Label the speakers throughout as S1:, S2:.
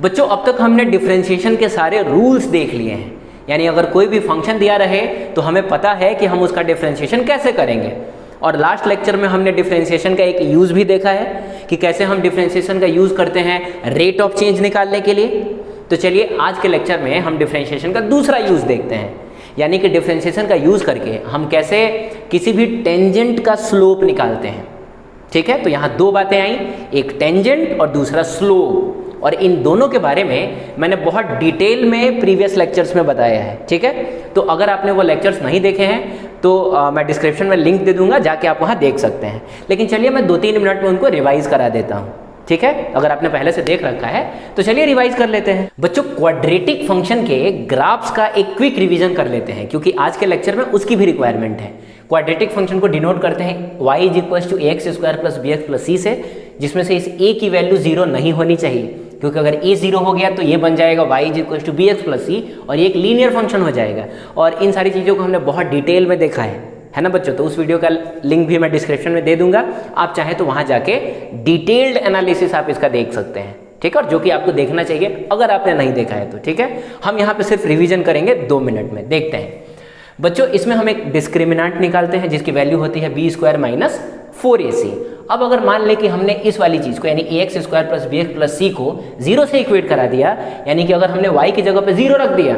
S1: बच्चों अब तक हमने डिफरेंशिएशन के सारे रूल्स देख लिए हैं, यानी अगर कोई भी फंक्शन दिया रहे तो हमें पता है कि हम उसका डिफरेंशिएशन कैसे करेंगे। और लास्ट लेक्चर में हमने डिफरेंशिएशन का एक यूज़ भी देखा है कि कैसे हम डिफरेंशिएशन का यूज़ करते हैं रेट ऑफ चेंज निकालने के लिए। तो चलिए आज के लेक्चर में हम डिफरेंशिएशन का दूसरा यूज़ देखते हैं, यानी कि डिफरेंशिएशन का यूज़ करके हम कैसे किसी भी टेंजेंट का स्लोप निकालते हैं। ठीक है, तो यहाँ दो बातें आई, एक टेंजेंट और दूसरा स्लोप, और इन दोनों के बारे में मैंने बहुत डिटेल में प्रीवियस लेक्चर्स में बताया है। ठीक है, तो अगर आपने वो लेक्चर्स नहीं देखे हैं तो मैं डिस्क्रिप्शन में लिंक दे दूंगा, जाके आप वहाँ देख सकते हैं। लेकिन चलिए मैं 2-3 मिनट में उनको रिवाइज करा देता हूँ। ठीक है, अगर आपने पहले से देख रखा है तो चलिए रिवाइज कर लेते हैं। बच्चों क्वाड्रेटिक फंक्शन के ग्राफ्स का एक क्विक रिवीजन कर लेते हैं, क्योंकि आज के लेक्चर में उसकी भी रिक्वायरमेंट है। क्वाड्रेटिक फंक्शन को डिनोट करते हैं y = ax² + bx + c से, जिसमें से इस a की वैल्यू 0 नहीं होनी चाहिए, क्योंकि अगर a 0 हो गया तो ये बन जाएगा y = bx + c और ये एक लीनियर फंक्शन हो जाएगा। और इन सारी चीज़ों को हमने बहुत डिटेल में देखा है ना बच्चों। तो उस वीडियो का लिंक भी मैं डिस्क्रिप्शन में दे दूंगा, आप चाहे तो वहाँ जाके डिटेल्ड एनालिसिस आप इसका देख सकते हैं। ठीक है, और जो कि आपको देखना चाहिए अगर आपने नहीं देखा है तो। ठीक है, हम यहाँ पे सिर्फ रिवीजन करेंगे 2 मिनट में। देखते हैं बच्चों, इसमें हम एक डिस्क्रिमिनेंट निकालते हैं जिसकी वैल्यू होती है b² - 4ac। अब अगर मान लें कि हमने इस वाली चीज़ को यानी ax² + bx + c को 0 से इक्वेट करा दिया, यानी कि अगर हमने y की जगह पे 0 रख दिया,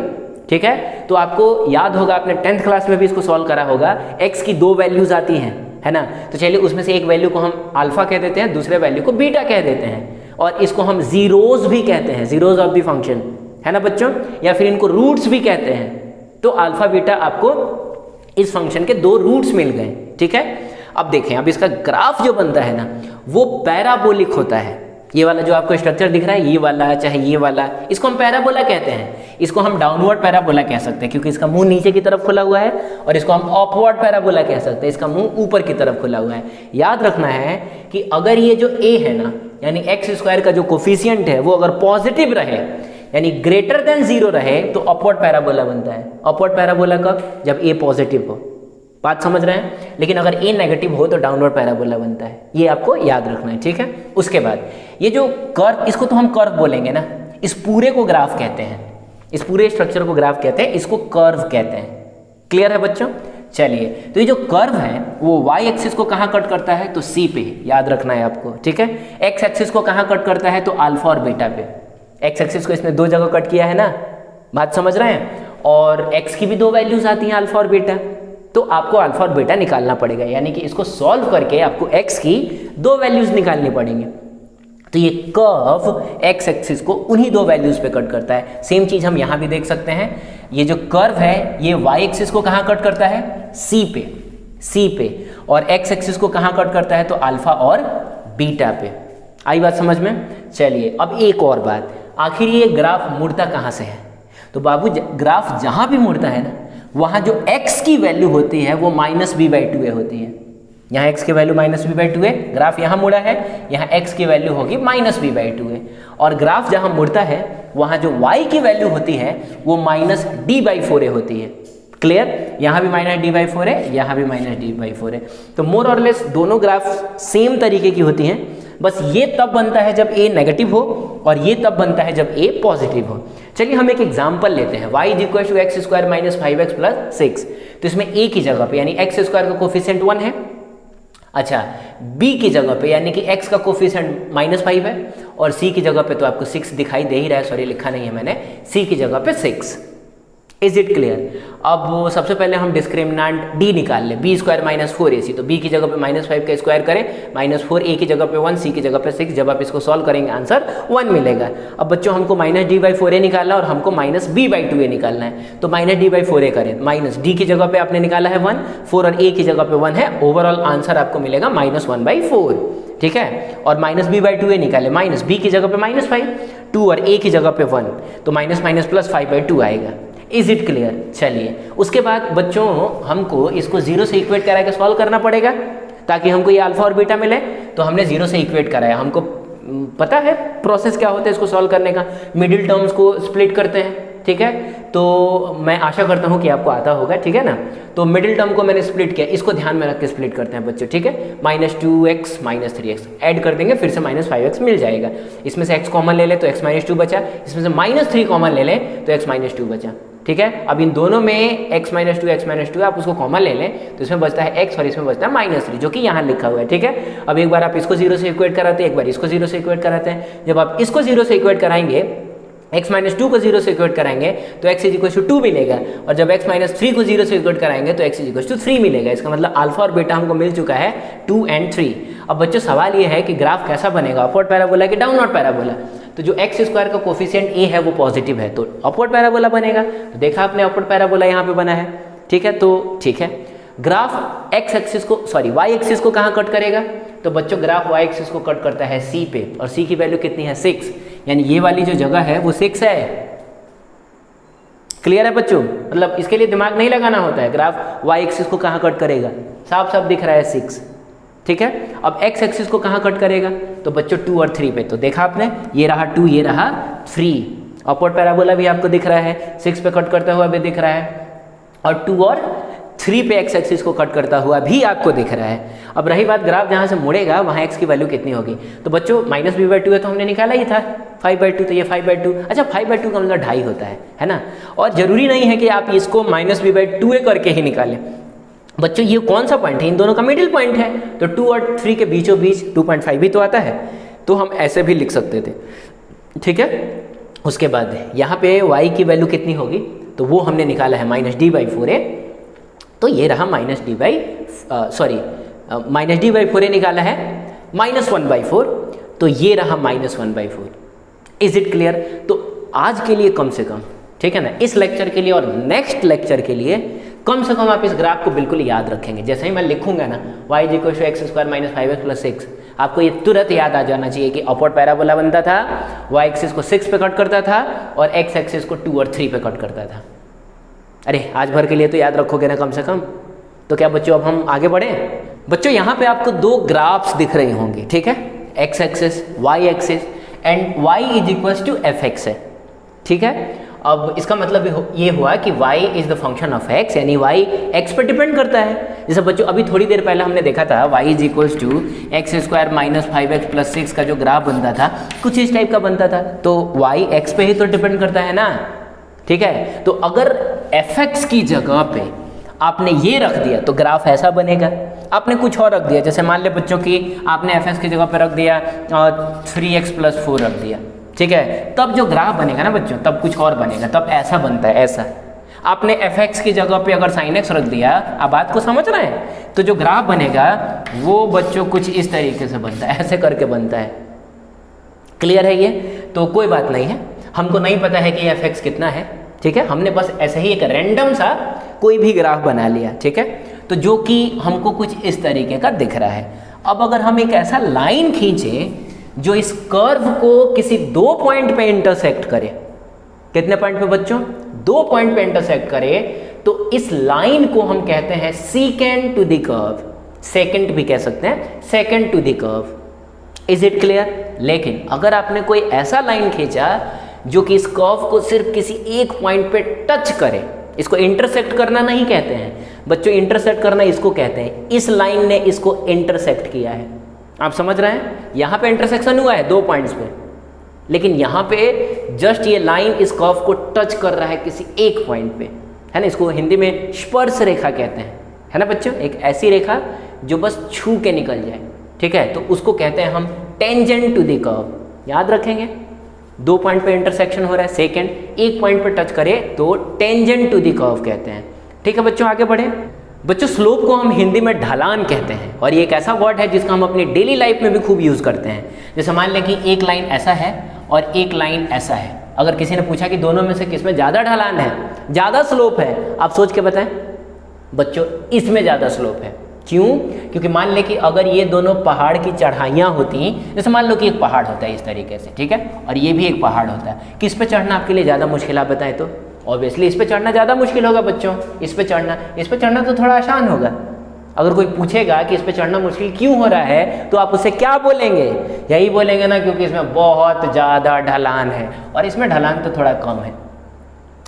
S1: ठीक है, तो आपको याद होगा, आपने 10th क्लास में भी इसको सॉल्व करा होगा, x की 2 वैल्यूज आती हैं, है ना। तो चलिए उसमें से एक वैल्यू को हम अल्फा कह देते हैं, दूसरे वैल्यू को बीटा कह देते हैं, और इसको हम जीरोज भी कहते हैं, जीरोज ऑफ द फंक्शन, है ना बच्चों, या फिर इनको रूट्स भी कहते हैं। तो अल्फा बीटा आपको इस फंक्शन के 2 रूट्स मिल गए। ठीक है, अब देखें, अब इसका ग्राफ जो बनता है ना वो पैराबोलिक होता है। ये वाला जो आपको स्ट्रक्चर दिख रहा है, ये वाला चाहे ये वाला, इसको हम पैराबोला कहते हैं। इसको हम डाउनवर्ड पैराबोला कह सकते हैं क्योंकि इसका मुंह नीचे की तरफ खुला हुआ है, और इसको हम अपवर्ड पैराबोला कह सकते हैं, इसका मुंह ऊपर की तरफ खुला हुआ है। याद रखना है कि अगर ये जो a है ना, यानी x² का जो कोफिशिएंट है वो अगर पॉजिटिव रहे, यानी ग्रेटर देन 0 रहे, तो अपवर्ड पैराबोला बनता है। अपवर्ड पैराबोला कब? जब a पॉजिटिव हो। बात समझ रहे हैं? लेकिन अगर a नेगेटिव हो तो डाउनवर्ड पैराबोला बनता है। ये आपको याद रखना है। ठीक है, उसके बाद ये जो कर्व, इसको तो हम कर्व बोलेंगे ना, इस पूरे को ग्राफ कहते हैं, इस पूरे स्ट्रक्चर को ग्राफ कहते हैं, इसको कर्व कहते हैं। क्लियर है बच्चों? चलिए, तो ये जो कर्व है वो y एक्सिस को कहाँ कट करता है? तो c पे, याद रखना है आपको। ठीक है, x एक्सिस को कहाँ कट करता है? तो अल्फा और बीटा पे। x एक्सिस को इसने 2 जगह कट किया है ना, बात समझ रहे हैं। और x की भी 2 वैल्यूज आती हैं, अल्फा और बीटा, तो आपको अल्फा और बीटा निकालना पड़ेगा, यानी कि इसको सॉल्व करके आपको x की 2 वैल्यूज निकालनी पड़ेंगी। तो ये कर्व x एक्सिस को उन्हीं 2 वैल्यूज पे कट करता है। सेम चीज हम यहाँ भी देख सकते हैं, ये जो कर्व है ये y एक्सिस को कहाँ कट करता है? c पे, और x एक्सिस को कहाँ कट करता है? तो अल्फा और बीटा पे। आई बात समझ में? चलिए, अब एक और बात, आखिर ये ग्राफ मुड़ता कहाँ से है? तो बाबू ग्राफ जहाँ भी मुड़ता है ना, वहाँ जो x की वैल्यू होती है वो -b/2a होती है। यहाँ x की वैल्यू -b/2a, ग्राफ यहाँ मुड़ा है, यहाँ x की वैल्यू होगी -b/2a, और ग्राफ जहाँ मुड़ता है वहाँ जो y की वैल्यू होती है वो -d/4a होती है। क्लियर? यहाँ भी -d/4 है, यहाँ भी -d/4 है। तो मोर और लेस दोनों ग्राफ सेम तरीके की होती हैं, बस ये तब बनता है जब a नेगेटिव हो और ये तब बनता है जब a पॉजिटिव हो। चलिए हम एक एग्जांपल लेते हैं, y = x² - 5x + 6। तो इसमें a की जगह पे यानी x² का कोफिशिएंट 1 है, अच्छा b की जगह पे यानी कि x का कोफिशिएंट -5 है, और c की जगह पे तो आपको 6 दिखाई दे ही रहा है, सॉरी लिखा नहीं है मैंने, c की जगह पे 6। Is it clear? अब सबसे पहले हम डिस्क्रिमिनेंट d निकाल लें, b² - 4ac। तो b की जगह पे -5 का स्क्वायर करें, -4a की जगह पे 1, c की जगह पे 6। जब आप इसको सॉल्व करेंगे आंसर 1 मिलेगा। अब बच्चों हमको -d/4a निकालना है और हमको -b/2a निकालना है, तो -d/4a करें, माइनस d की जगह पे आपने निकाला है 1, 4 और a की जगह पे 1 है, ओवरऑल आंसर आपको मिलेगा -1/4। ठीक है, और -b/2a निकाले, -b की जगह पे -5, 2 और a की जगह पे 1, तो -5/2 आएगा। Is it clear? चलिए, उसके बाद बच्चों हमको इसको 0 से इक्वेट करा के सॉल्व करना पड़ेगा ताकि हमको ये अल्फा और बीटा मिले। तो हमने 0 से इक्वेट कराया, हमको पता है प्रोसेस क्या होता है इसको सॉल्व करने का। मिडिल टर्म्स को स्प्लिट करते हैं, ठीक है। तो मैं आशा करता हूँ कि आपको आता होगा, ठीक है ना। तो मिडिल टर्म को मैंने स्प्लिट किया, इसको ध्यान में रख के स्प्लिट करते हैं बच्चों, ठीक है। -2x -3x ऐड कर देंगे, फिर से -5x मिल जाएगा। इसमें से x कॉमन ले ले तो x -2 बचा, इसमें से -3 कॉमन ले लें तो x -2 बचा, ठीक है। अब इन दोनों में x -2 आप उसको कॉमन ले लें तो इसमें बचता है x और इसमें बचता है -3, जो कि यहाँ लिखा हुआ है, ठीक है। अब एक बार आप इसको 0 से इक्वेट कराते हैं, एक बार इसको 0 से इक्वेट कराते हैं। जब आप इसको 0 से इक्वेट कराएंगे, x -2 को 0 से इक्वेट कराएंगे तो x = 2 मिलेगा, और जब x -3 को 0 से इक्वेट कराएंगे तो x = 3 मिलेगा। इसका मतलब अल्फा और बीटा हमको मिल चुका है 2 और 3। अब बच्चों सवाल ये है कि ग्राफ कैसा बनेगा, अपवर्ड पैराबोला कि डाउनवर्ड पैराबोला। तो जो x² का कोफिशिएंट a है वो पॉजिटिव है, तो अपवर्ड पैराबोला बनेगा। तो देखा आपने अपवर्ड पैराबोला यहाँ पे बना है, ठीक है। तो ठीक है, ग्राफ y एक्सिस को कहाँ कट करेगा? तो बच्चों ग्राफ y एक्सिस को कट करता है c पे, और c की वैल्यू कितनी है 6, यानी ये वाली जो जगह है वो 6 है। क्लियर है बच्चों? मतलब इसके लिए दिमाग नहीं लगाना होता है, ग्राफ y एक्सिस को कहाँ कट करेगा, साफ साफ दिख रहा है 6, ठीक है। अब x एक्सिस को कहाँ कट करेगा? तो बच्चों 2 और 3 पे। तो देखा आपने, ये रहा 2, ये रहा 3। अपवर्ड पैराबोला भी आपको दिख रहा है, 6 पे कट करता हुआ भी दिख रहा है, और 2 और 3 पे x एक्सिस को कट करता हुआ भी आपको दिख रहा है। अब रही बात ग्राफ जहाँ से मुड़ेगा वहाँ x की वैल्यू कितनी होगी? तो बच्चों -b/2 है तो हमने निकाला ही था 5/2, तो ये 5/2। अच्छा 5/2 का मतलब 2.5 होता है ना। और ज़रूरी नहीं है कि आप इसको -b/2 करके ही निकालें बच्चों, ये कौन सा पॉइंट है? इन दोनों का मिडिल पॉइंट है, तो 2 और 3 के बीचों बीच 2.5 भी तो आता है, तो हम ऐसे भी लिख सकते थे, ठीक है। उसके बाद यहाँ पे y की वैल्यू कितनी होगी? तो वो हमने निकाला है -d/4a, तो ये रहा -d/4a निकाला है -1/4, तो ये रहा -1/4। Is it clear? तो आज के लिए कम से कम, ठीक है ना, इस लेक्चर के लिए और नेक्स्ट लेक्चर के लिए कम से कम आप इस ग्राफ को बिल्कुल याद रखेंगे। जैसे ही मैं लिखूंगा ना y = x² - 5x + 6, आपको ये तुरंत याद आ जाना चाहिए कि अपवर्ड पैराबोला बनता था, y एक्सिस को 6 पे कट करता था और x एक्सिस को 2 और 3 पे कट करता था। अरे आज भर के लिए तो याद रखोगे ना कम से कम। तो क्या बच्चों अब हम आगे बढ़ें? बच्चों यहाँ पे आपको 2 ग्राफ्स दिख रही होंगी, ठीक है, x axis, y axis, and y = fx है, ठीक है। अब इसका मतलब ये हुआ कि y is the function of x, यानी y x पर डिपेंड करता है। जैसे बच्चों अभी थोड़ी देर पहले हमने देखा था y = x² - 5x + 6 का जो ग्राफ बनता था कुछ इस टाइप का बनता था, तो y x पे ही तो डिपेंड करता है ना, ठीक है। तो अगर fx की जगह पे आपने ये रख दिया तो ग्राफ ऐसा बनेगा। आपने कुछ और रख दिया, जैसे मान ले बच्चों कि आपने fx की जगह पे रख दिया 3x + 4 रख दिया, ठीक है, तब जो ग्राफ बनेगा ना बच्चों तब कुछ और बनेगा, तब ऐसा बनता है, ऐसा। आपने fx की जगह पे अगर sin x रख दिया, आप बात को समझ रहे हैं, तो जो ग्राफ बनेगा वो बच्चों कुछ इस तरीके से बनता है, ऐसे करके बनता है। क्लियर है ये? तो कोई बात नहीं है, हमको नहीं पता है कि fx कितना है, ठीक है, हमने बस ऐसे ही एक रैंडम सा कोई भी ग्राफ बना लिया, ठीक है, तो जो कि हमको कुछ इस तरीके का दिख रहा है। अब अगर हम एक ऐसा लाइन खींचे जो इस कर्व को किसी 2 पॉइंट पे इंटरसेक्ट करे, कितने पॉइंट पे बच्चों? 2 पॉइंट पे इंटरसेक्ट करे, तो इस लाइन को हम कहते हैं secant to the curve, secant भी कह सकते हैं, secant to the curve. Is it clear? लेकिन अगर आपने कोई ऐसा लाइन खींचा जो कि इस कर्व को सिर्फ किसी एक पॉइंट पे टच करे, इसको इंटरसेक्ट करना नहीं कहते हैं बच्चों, इंटरसेक्ट करना इसको कहते हैं, इस लाइन ने इसको इंटरसेक्ट किया है, आप समझ रहे हैं? यहाँ पे इंटरसेक्शन हुआ है 2 पॉइंट्स पे, लेकिन यहाँ पे जस्ट ये लाइन इस कर्व को टच कर रहा है किसी एक पॉइंट पे, है ना। इसको हिंदी में स्पर्श रेखा कहते हैं, है ना बच्चों, एक ऐसी रेखा जो बस छू के निकल जाए, ठीक है, तो उसको कहते हैं हम टेंजेंट टू द कर्व। याद रखेंगे, 2 पॉइंट पे इंटरसेक्शन हो रहा है, सेकेंड, एक पॉइंट पे टच करे तो टेंजेंट टू द कर्व कहते हैं, ठीक है बच्चों। आगे बढ़े बच्चों, स्लोप को हम हिंदी में ढलान कहते हैं, और ये एक ऐसा वर्ड है जिसका हम अपनी डेली लाइफ में भी खूब यूज़ करते हैं। जैसे मान लें कि एक लाइन ऐसा है और एक लाइन ऐसा है, अगर किसी ने पूछा कि दोनों में से किसमें ज़्यादा ढलान है, ज़्यादा स्लोप है, आप सोच के बताएं बच्चों, इसमें ज़्यादा स्लोप है। क्यों? क्योंकि मान लें कि अगर ये दोनों पहाड़ की चढ़ाइयाँ होती, जैसे मान लो कि एक पहाड़ होता है इस तरीके से, ठीक है, और ये भी एक पहाड़ होता है, किस पे चढ़ना आपके लिए ज़्यादा मुश्किल, आप बताएं तो? ऑब्वियसली इस पे चढ़ना ज़्यादा मुश्किल होगा बच्चों, इस पे चढ़ना तो थोड़ा आसान होगा। अगर कोई पूछेगा कि इस पे चढ़ना मुश्किल क्यों हो रहा है, तो आप उससे क्या बोलेंगे? यही बोलेंगे ना, क्योंकि इसमें बहुत ज़्यादा ढलान है और इसमें ढलान तो थोड़ा कम है।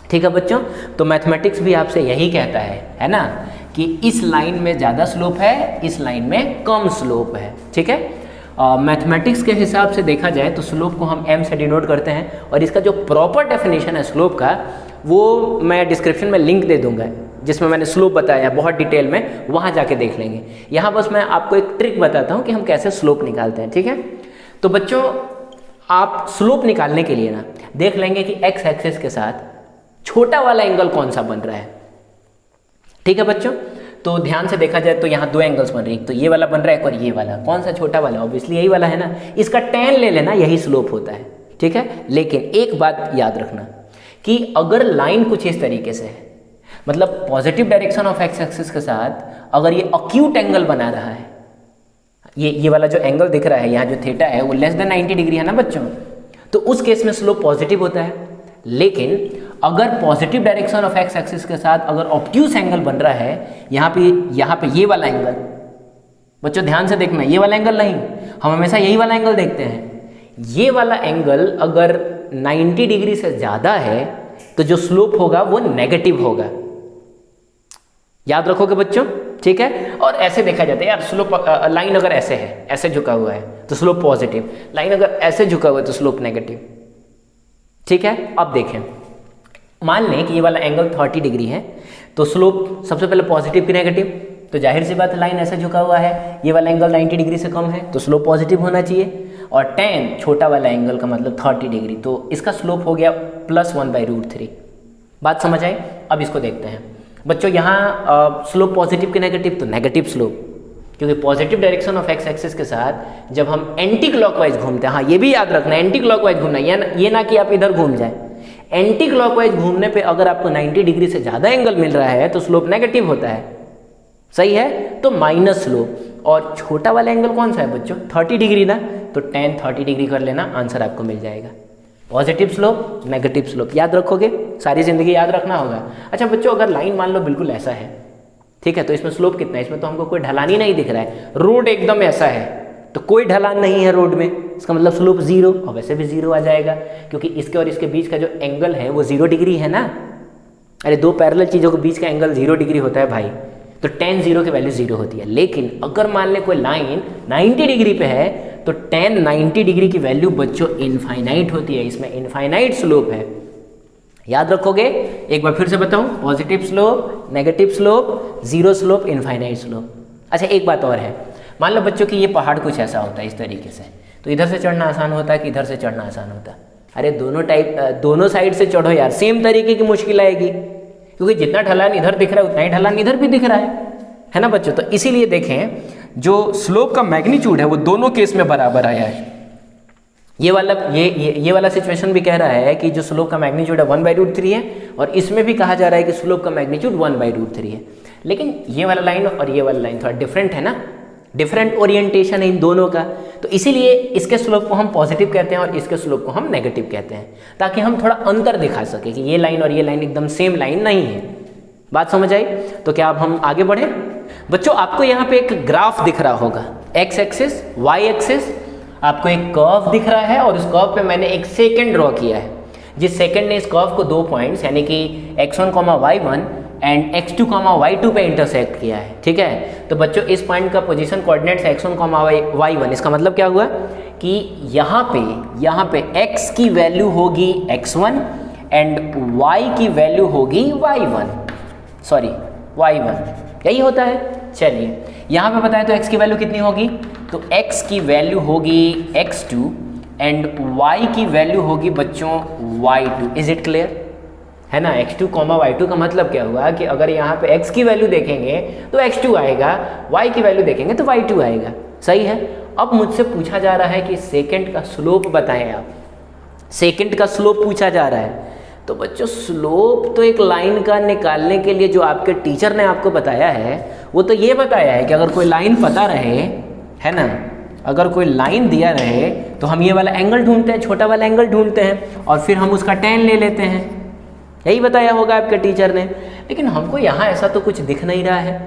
S1: ठीक है बच्चों, तो मैथमेटिक्स भी आपसे यही कहता है ना, कि इस लाइन में ज़्यादा स्लोप है, इस लाइन में कम स्लोप है। ठीक है, मैथमेटिक्स के हिसाब से देखा जाए तो स्लोप को हम m से डिनोट करते हैं, और इसका जो प्रॉपर डेफिनेशन है स्लोप का वो मैं डिस्क्रिप्शन में लिंक दे दूंगा, जिसमें मैंने स्लोप बताया बहुत डिटेल में, वहाँ जाके देख लेंगे। यहाँ बस मैं आपको एक ट्रिक बताता हूँ कि हम कैसे स्लोप निकालते हैं। ठीक है, तो बच्चों आप स्लोप निकालने के लिए ना देख लेंगे कि x एक्सिस के साथ छोटा वाला एंगल कौन सा बन रहा है। ठीक है बच्चों, तो ध्यान से देखा जाए तो यहाँ दो एंगल्स बन रही है, तो ये वाला बन रहा है और ये वाला। कौन सा छोटा वाला? ऑब्वियसली यही वाला है ना, इसका tan ले लेना, यही स्लोप होता है। ठीक है, लेकिन एक बात याद रखना कि अगर लाइन कुछ इस तरीके से है, मतलब positive direction of x axis के साथ अगर ये अक्यूट एंगल बना रहा है, ये वाला जो एंगल दिख रहा है यहाँ जो थीटा है वो लेस देन 90 डिग्री है ना बच्चों, तो उस केस में स्लोप पॉजिटिव होता है। लेकिन अगर positive direction of x axis के साथ अगर ऑब्ट्यूस एंगल बन रहा है, यहाँ पे ये वाला एंगल, बच्चों ध्यान से देखना, ये वाला एंगल नहीं, हम हमेशा यही वाला एंगल देखते हैं। ये वाला एंगल अगर 90 डिग्री से ज़्यादा है तो जो स्लोप होगा वो नेगेटिव होगा, याद रखोगे बच्चों। ठीक है, और ऐसे देखा जाता है यार, स्लोप लाइन अगर ऐसे है, ऐसे झुका हुआ है तो स्लोप पॉजिटिव, लाइन अगर ऐसे झुका हुआ है तो स्लोप नेगेटिव। ठीक है, अब देखें, मान लें कि ये वाला एंगल 30 डिग्री है, तो स्लोप सबसे पहले पॉजिटिव की नेगेटिव, तो जाहिर सी बात है लाइन ऐसे झुका हुआ है, ये वाला एंगल 90 डिग्री से कम है तो स्लोप पॉजिटिव होना चाहिए, और tan छोटा वाला एंगल का मतलब 30 डिग्री, तो इसका स्लोप हो गया +1/√3। बात समझ आई? अब इसको देखते हैं बच्चों, यहाँ स्लोप पॉजिटिव की नेगेटिव, तो नेगेटिव स्लोप, क्योंकि positive direction of x axis के साथ जब हम एंटी क्लॉकवाइज घूमते हैं, हाँ ये भी याद रखना, एंटी क्लॉकवाइज घूमना, ये ना कि आप इधर घूम जाए, एंटी क्लॉकवाइज घूमने पे अगर आपको 90 डिग्री से ज़्यादा एंगल मिल रहा है तो स्लोप नेगेटिव होता है, सही है, तो माइनस स्लोप। और छोटा वाला एंगल कौन सा है बच्चों? 30 डिग्री ना, तो tan 30 डिग्री कर लेना, आंसर आपको मिल जाएगा। पॉजिटिव स्लोप, नेगेटिव स्लोप, याद रखोगे, सारी जिंदगी याद रखना होगा। अच्छा बच्चों, अगर लाइन मान लो बिल्कुल ऐसा है, ठीक है, तो इसमें स्लोप कितना है? इसमें तो हमको कोई ढलान ही नहीं दिख रहा है, रोड एकदम ऐसा है, तो कोई ढलान नहीं है रोड में, इसका मतलब स्लोप 0, और वैसे भी 0 आ जाएगा, क्योंकि इसके और इसके बीच का जो एंगल है वो 0 डिग्री है ना। अरे दो पैरेलल चीज़ों के बीच का एंगल 0 डिग्री होता है भाई, तो tan 0 की वैल्यू 0 होती है। लेकिन अगर मान ले कोई लाइन 90 डिग्री पे है, तो tan 90 डिग्री की वैल्यू बच्चों इनफाइनाइट होती है, इसमें इनफाइनाइट स्लोप है, याद रखोगे। एक बार फिर से बताऊं, positive slope, negative slope, 0 slope, infinite slope. अच्छा एक बात और है, मान लो बच्चों कि ये पहाड़ कुछ ऐसा होता है इस तरीके से, तो इधर से चढ़ना आसान होता है कि इधर से चढ़ना आसान होता है? अरे दोनों साइड से चढ़ो यार, सेम तरीके की मुश्किल आएगी, क्योंकि जितना ढलान इधर दिख रहा है उतना ही ढलान इधर भी दिख रहा है ना बच्चों। तो इसीलिए देखें, जो स्लोप का मैग्नीट्यूड है वो दोनों केस में बराबर आया है। ये वाला सिचुएशन भी कह रहा है कि जो स्लोप का मैग्नीट्यूड है 1/√3 है, और इसमें भी कहा जा रहा है कि स्लोप का मैग्नीट्यूड 1/√3 है। लेकिन ये वाला लाइन और ये वाला लाइन थोड़ा डिफरेंट है ना, डिफरेंट ओरिएंटेशन है इन दोनों का, तो इसीलिए इसके स्लोप को हम पॉजिटिव कहते हैं और इसके स्लोप को हम नेगेटिव कहते हैं, ताकि हम थोड़ा अंतर दिखा सके कि ये लाइन और ये लाइन एकदम सेम लाइन नहीं है। बात समझ आई? तो क्या अब हम आगे बढ़े बच्चों? आपको यहाँ पे एक ग्राफ दिख रहा होगा, एक्स एक्सिस, वाई एक्सिस, आपको एक कर्व दिख रहा है, और उस कर्व पे मैंने एक सेकेंड ड्रॉ किया है, जिस सेकेंड ने इस कर्व को 2 पॉइंट्स यानी कि x1, y1 and x2, y2 पे इंटरसेक्ट किया है। ठीक है, तो बच्चों इस पॉइंट का पोजीशन कोऑर्डिनेट्स x1, y1, इसका मतलब क्या हुआ कि यहाँ पे x की वैल्यू होगी x1 एंड y की वैल्यू होगी y1, यही होता है। चलिए यहाँ पे बताएं तो x की वैल्यू कितनी होगी, तो x की वैल्यू होगी x2 एंड y की वैल्यू होगी बच्चों y2। Is it clear? है ना, x2, y2 का मतलब क्या हुआ कि अगर यहाँ पे x की वैल्यू देखेंगे तो x2 आएगा, y की वैल्यू देखेंगे तो y2 आएगा, सही है। अब मुझसे पूछा जा रहा है कि सेकंड का स्लोप बताएं आप, सेकंड का स्लोप पूछा जा रहा है। तो बच्चों स्लोप तो एक लाइन का निकालने के लिए जो आपके टीचर ने आपको बताया है वो तो ये बताया है कि अगर कोई लाइन पता रहे, है ना, अगर कोई लाइन दिया रहे तो हम ये वाला एंगल ढूंढते हैं, छोटा वाला एंगल ढूंढते हैं, और फिर हम उसका tan ले लेते हैं, यही बताया होगा आपके टीचर ने। लेकिन हमको यहाँ ऐसा तो कुछ दिख नहीं रहा है,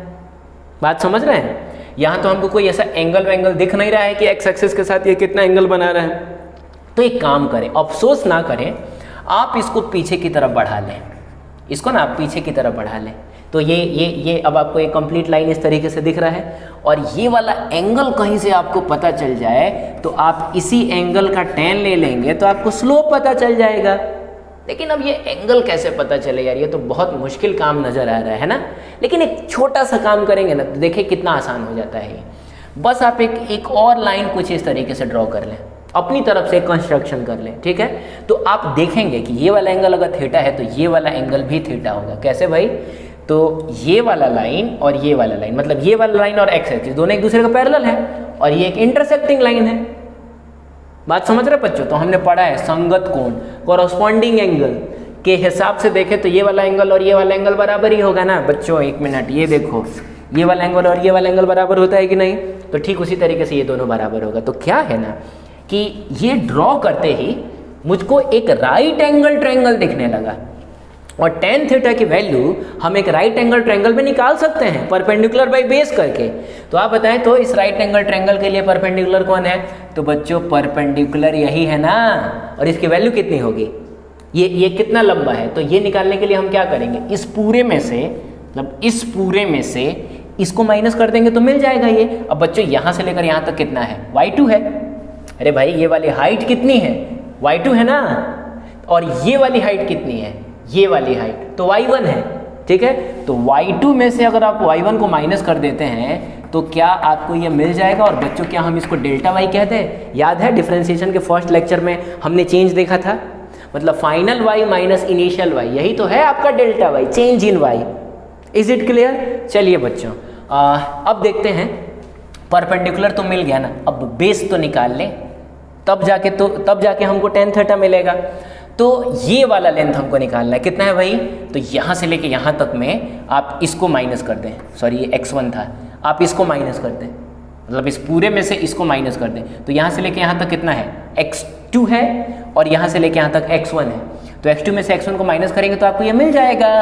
S1: बात समझ रहे हैं? यहाँ तो हमको कोई ऐसा एंगल दिख नहीं रहा है कि एक्स एक्सिस के साथ ये कितना एंगल बना रहा है। तो एक काम करें, अफसोस ना करें, आप इसको पीछे की तरफ बढ़ा लें, इसको ना आप पीछे की तरफ बढ़ा लें तो ये अब आपको एक कंप्लीट लाइन इस तरीके से दिख रहा है, और ये वाला एंगल कहीं से आपको पता चल जाए तो आप इसी एंगल का tan ले लेंगे तो आपको स्लोप पता चल जाएगा। लेकिन अब ये एंगल कैसे पता चले यार, ये तो बहुत मुश्किल काम नज़र आ रहा है ना। लेकिन एक छोटा सा काम करेंगे ना तो देखिए कितना आसान हो जाता है ये। बस आप एक और लाइन कुछ इस तरीके से ड्रॉ कर लें, अपनी तरफ से कंस्ट्रक्शन कर लें, ठीक है। तो आप देखेंगे कि ये वाला एंगल अगर थीटा है तो ये वाला एंगल भी थीटा होगा। कैसे भाई? तो ये वाला लाइन और ये वाला लाइन, मतलब ये वाला लाइन और एक्स एक्सिस दोनों एक दूसरे का पैरेलल है, और ये एक इंटरसेक्टिंग लाइन है। बात समझ रहे बच्चों? तो हमने पढ़ा है संगत कोण, कोरस्पॉन्डिंग एंगल के हिसाब से देखें तो ये वाला एंगल और ये वाला एंगल बराबर ही होगा ना बच्चों। एक मिनट, ये देखो, ये वाला एंगल और ये वाला एंगल बराबर होता है कि नहीं? तो ठीक उसी तरीके से ये दोनों बराबर होगा। तो क्या है ना कि ये ड्रॉ करते ही मुझको एक राइट एंगल ट्रायंगल दिखने लगा, और tan थीटा की वैल्यू हम एक राइट एंगल ट्रायंगल में निकाल सकते हैं परपेंडिकुलर बाई बेस करके। तो आप बताएं तो इस राइट एंगल ट्रायंगल के लिए परपेंडिकुलर कौन है? तो बच्चों परपेंडिकुलर यही है ना, और इसकी वैल्यू कितनी होगी? ये कितना लंबा है? तो ये निकालने के लिए हम क्या करेंगे, इस पूरे में से, मतलब इस पूरे में से इसको माइनस कर देंगे तो मिल जाएगा ये। अब बच्चों यहाँ से लेकर यहाँ तक कितना है? y2 है। अरे भाई ये वाली हाइट कितनी है? y2 है ना, और ये वाली हाइट कितनी है? ये वाली हाइट तो y1 है, ठीक है। तो y2 में से अगर आप y1 को माइनस कर देते हैं तो क्या आपको ये मिल जाएगा। और बच्चों क्या हम इसको डेल्टा y कहते हैं? याद है डिफरेंशिएशन के फर्स्ट लेक्चर में हमने चेंज देखा था, मतलब final y minus initial y, यही तो है आपका delta y, change in y। Is it clear? चलिए बच्चों अब देखते हैं, परपेंडिकुलर तो मिल गया ना, अब बेस तो निकाल लें, तब जाके हमको tan थीटा मिलेगा। तो ये वाला लेंथ हमको निकालना है, कितना है भाई? तो यहाँ से लेके यहाँ तक में आप इसको माइनस कर दें, सॉरी ये x1 था, आप इसको माइनस कर दें, मतलब इस पूरे में से इसको माइनस कर दें। तो यहाँ से लेके यहाँ तक कितना है? x2 है, और यहाँ से लेके यहाँ तक x1 है। तो x2 में से x1 को माइनस करेंगे तो आपको ये मिल जाएगा।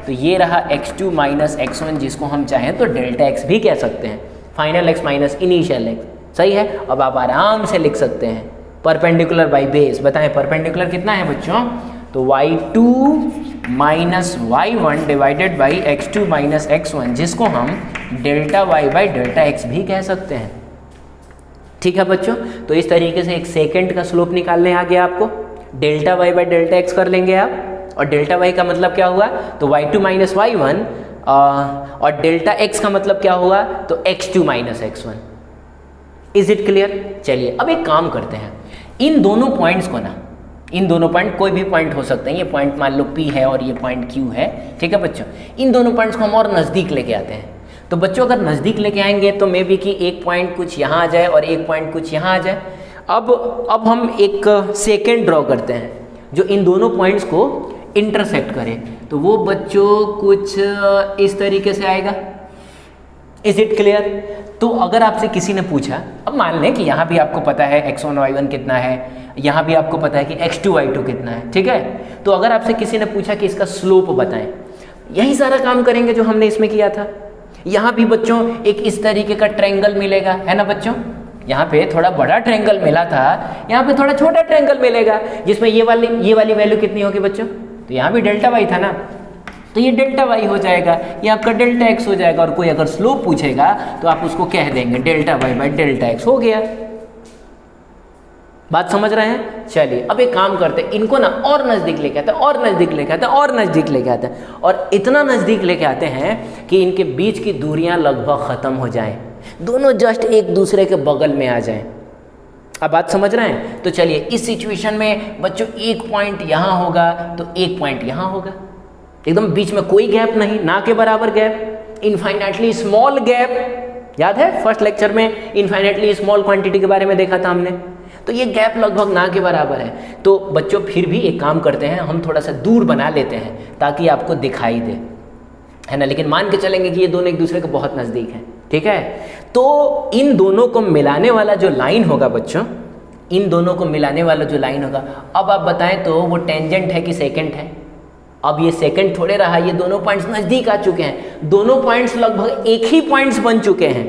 S1: तो ये रहा x2 माइनस x1, जिसको हम चाहें तो डेल्टा x भी कह सकते हैं, final x minus initial x। सही है। अब आप आराम से लिख सकते हैं परपेंडिकुलर बाई बेस। बताएं परपेंडिकुलर कितना है बच्चों? तो y2 minus y1 divided by x2 minus x1, जिसको हम delta y by delta x भी कह सकते हैं। ठीक है बच्चों, तो इस तरीके से एक सेकंड का स्लोप निकालने आ गया आपको, delta y by delta x कर लेंगे आप, और डेल्टा y का मतलब क्या हुआ? तो y2 माइनस y1, और डेल्टा x का मतलब क्या हुआ? तो x2 minus x1। Is it clear? चलिए अब एक काम करते हैं, इन दोनों पॉइंट्स को ना, इन दोनों पॉइंट कोई भी पॉइंट हो सकते हैं, ये पॉइंट मान लो P है और ये पॉइंट Q है, ठीक है बच्चों। इन दोनों पॉइंट्स को हम और नज़दीक लेके आते हैं। तो बच्चों अगर नज़दीक लेके आएंगे तो मे बी कि एक पॉइंट कुछ यहाँ आ जाए और एक पॉइंट कुछ यहाँ आ जाए। अब हम एक सेकेंड ड्रॉ करते हैं जो इन दोनों पॉइंट्स को इंटरसेक्ट करे, तो वो बच्चों कुछ इस तरीके से आएगा। Is it clear? तो अगर आपसे किसी ने पूछा, अब मान लें कि यहाँ भी आपको पता है x1 y1 कितना है, यहाँ भी आपको पता है कि x2 y2 कितना है, ठीक है। तो अगर आपसे किसी ने पूछा कि इसका स्लोप बताएं, यही सारा काम करेंगे जो हमने इसमें किया था। यहाँ भी बच्चों एक इस तरीके का ट्रायंगल मिलेगा, है ना बच्चों। यहाँ पे थोड़ा बड़ा ट्रायंगल मिला था, यहाँ पे थोड़ा छोटा ट्रायंगल मिलेगा, जिसमें ये वाली वैल्यू कितनी होगी बच्चों? तो यहाँ भी डेल्टा y था ना, तो ये डेल्टा y हो जाएगा, ये आपका डेल्टा x हो जाएगा। और कोई अगर स्लोप पूछेगा तो आप उसको कह देंगे delta y by delta x, हो गया। बात समझ रहे हैं? चलिए अब एक काम करते हैं, इनको ना और नज़दीक लेके आते हैं, और नज़दीक लेके आते हैं, और नज़दीक लेके आते हैं, और इतना नज़दीक लेके आते हैं कि इनके बीच की दूरियां लगभग ख़त्म हो जाएं, दोनों जस्ट एक दूसरे के बगल में आ जाएं। अब बात समझ रहे हैं? तो चलिए इस सिचुएशन में बच्चों एक पॉइंट यहाँ होगा तो एक पॉइंट यहाँ होगा, एकदम बीच में कोई गैप नहीं, ना के बराबर गैप, इनफाइनाइटली स्मॉल गैप। याद है फर्स्ट लेक्चर में इनफाइनाइटली स्मॉल क्वांटिटी के बारे में देखा था हमने। तो ये गैप लगभग ना के बराबर है। तो बच्चों फिर भी एक काम करते हैं, हम थोड़ा सा दूर बना लेते हैं ताकि आपको दिखाई दे, है ना। लेकिन मान के चलेंगे कि ये दोनों एक दूसरे के बहुत नज़दीक हैं, ठीक है। तो इन दोनों को मिलाने वाला जो लाइन होगा बच्चों, इन दोनों को मिलाने वाला जो लाइन होगा, अब आप बताएं तो वो टेंजेंट है कि सेकेंट है? अब ये सेकंड थोड़े रहा, ये दोनों पॉइंट्स नज़दीक आ चुके हैं, दोनों पॉइंट्स लगभग एक ही पॉइंट्स बन चुके हैं।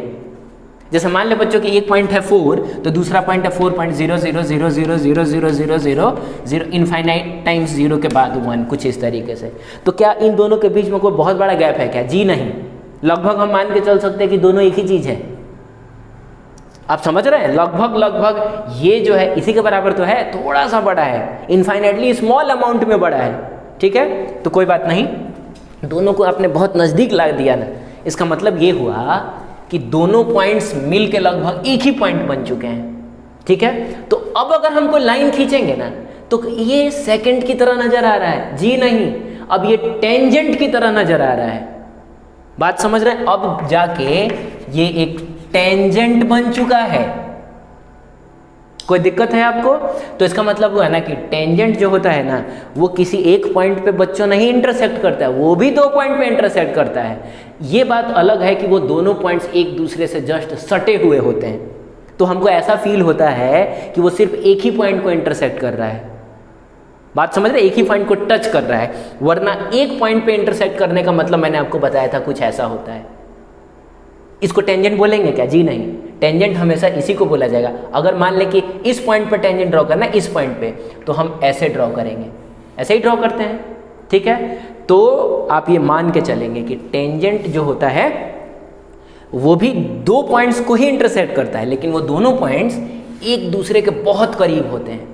S1: जैसे मान ले बच्चों कि एक पॉइंट है 4 तो दूसरा पॉइंट है 4.000000000 इनफाइनाइट टाइम्स 0 के बाद 1, कुछ इस तरीके से। तो क्या इन दोनों के बीच में कोई बहुत बड़ा गैप है क्या? जी नहीं, लगभग हम मान के चल सकते हैं कि दोनों एक ही चीज़ है। आप समझ रहे हैं? लगभग ये जो है इसी के बराबर तो है, थोड़ा सा बड़ा है, इनफाइनाइटली स्मॉल अमाउंट में बड़ा है। ठीक है, तो कोई बात नहीं, दोनों को आपने बहुत नज़दीक ला दिया ना। इसका मतलब ये हुआ कि दोनों पॉइंट्स मिल के लगभग एक ही पॉइंट बन चुके हैं। ठीक है, तो अब अगर हमको लाइन खींचेंगे ना तो ये सेकंड की तरह नजर आ रहा है? जी नहीं, अब ये टेंजेंट की तरह नजर आ रहा है। बात समझ रहे हैं? अब जाके ये एक टेंजेंट बन चुका है। कोई दिक्कत है आपको? तो इसका मतलब हुआ ना कि टेंजेंट जो होता है ना वो किसी एक पॉइंट पे बच्चों नहीं इंटरसेक्ट करता है, वो भी 2 पॉइंट पे इंटरसेक्ट करता है। ये बात अलग है कि वो दोनों पॉइंट्स एक दूसरे से जस्ट सटे हुए होते हैं, तो हमको ऐसा फील होता है कि वो सिर्फ एक ही पॉइंट को इंटरसेक्ट कर रहा है। बात समझ रहे? एक ही पॉइंट को टच कर रहा है, वरना एक पॉइंट पे इंटरसेक्ट करने का मतलब मैंने आपको बताया था कुछ ऐसा होता है। इसको टेंजेंट बोलेंगे क्या? जी नहीं, टेंजेंट हमेशा इसी को बोला जाएगा। अगर मान लें कि इस पॉइंट पर टेंजेंट ड्रॉ करना है, इस पॉइंट पे, तो हम ऐसे ड्रॉ करेंगे, ऐसे ही ड्रॉ करते हैं। ठीक है, तो आप ये मान के चलेंगे कि टेंजेंट जो होता है वो भी 2 पॉइंट्स को ही इंटरसेक्ट करता है, लेकिन वो दोनों पॉइंट्स एक दूसरे के बहुत करीब होते हैं।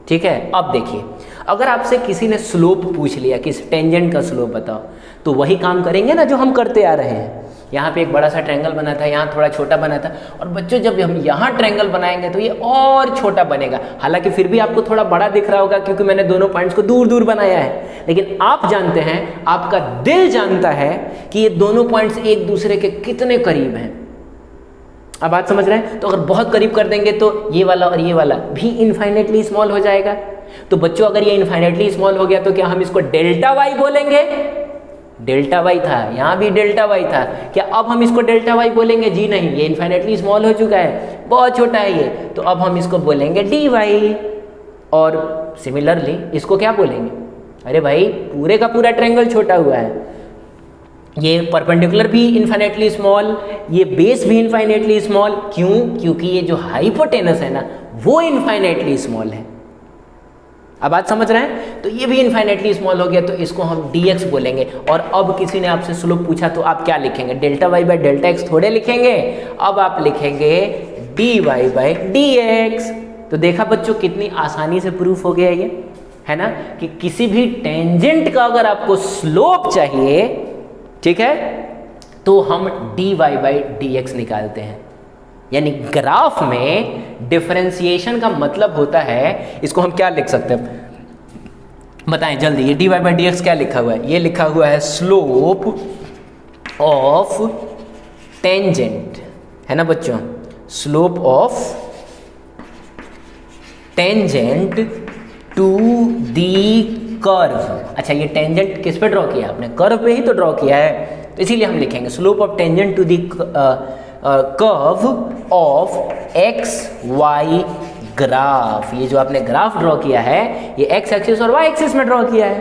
S1: ठीक है, अब देखिए, अगर आपसे किसी ने स्लोप पूछ लिया कि इस टेंजेंट का स्लोप बताओ, तो वही काम करेंगे ना जो हम करते आ रहे हैं। यहाँ पे एक बड़ा सा ट्रायंगल बना था, यहाँ थोड़ा छोटा बना था, और बच्चों जब हम यहाँ ट्रायंगल बनाएंगे तो ये और छोटा बनेगा। हालांकि फिर भी आपको थोड़ा बड़ा दिख रहा होगा क्योंकि मैंने दोनों पॉइंट्स को दूर दूर बनाया है, लेकिन आप जानते हैं, आपका दिल जानता है कि ये दोनों पॉइंट्स एक दूसरे के कितने करीब हैं। अब बात समझ रहे हैं? तो अगर बहुत करीब कर देंगे तो ये वाला और ये वाला भी इनफाइनेटली स्मॉल हो जाएगा। तो बच्चों अगर ये इनफाइनेटली स्मॉल हो गया तो क्या हम इसको डेल्टा वाई बोलेंगे? डेल्टा वाई था, यहाँ भी डेल्टा वाई था, क्या अब हम इसको डेल्टा वाई बोलेंगे? जी नहीं, ये इनफाइनेटली स्मॉल हो चुका है, बहुत छोटा है ये, तो अब हम इसको बोलेंगे डी वाई। और सिमिलरली इसको क्या बोलेंगे? अरे भाई, पूरे का पूरा ट्रायंगल छोटा हुआ है, ये परपेंडिकुलर भी इनफाइनेटली स्मॉल, ये बेस भी इनफाइनेटली स्मॉल। क्यों? क्योंकि ये जो हाइपोटेनस है ना वो इनफाइनेटली स्मॉल है। अब बात समझ रहे हैं? तो ये भी इनफाइनेटली स्मॉल हो गया, तो इसको हम dx बोलेंगे। और अब किसी ने आपसे स्लोप पूछा तो आप क्या लिखेंगे? Delta Y by delta X थोड़े लिखेंगे, अब आप लिखेंगे dy बाई dx। तो देखा बच्चों कितनी आसानी से प्रूफ हो गया ये, है ना, कि किसी भी टेंजेंट का अगर आपको स्लोप चाहिए, ठीक है, तो हम dy बाई dx निकालते हैं। यानी ग्राफ में डिफरेंशिएशन का मतलब होता है, इसको हम क्या लिख सकते हैं बताएं जल्दी? ये dy बाई dx क्या लिखा हुआ है? ये लिखा हुआ है स्लोप ऑफ टेंजेंट, है ना बच्चों? Slope of tangent to the curve. अच्छा, ये टेंजेंट किस पे ड्रॉ किया आपने? कर्व पे ही तो ड्रॉ किया है, तो इसीलिए हम लिखेंगे slope of tangent to the curve of x Y graph. ये जो आपने ग्राफ ड्रॉ किया है ये एक्स एक्सिस और वाई एक्सिस में ड्रॉ किया है।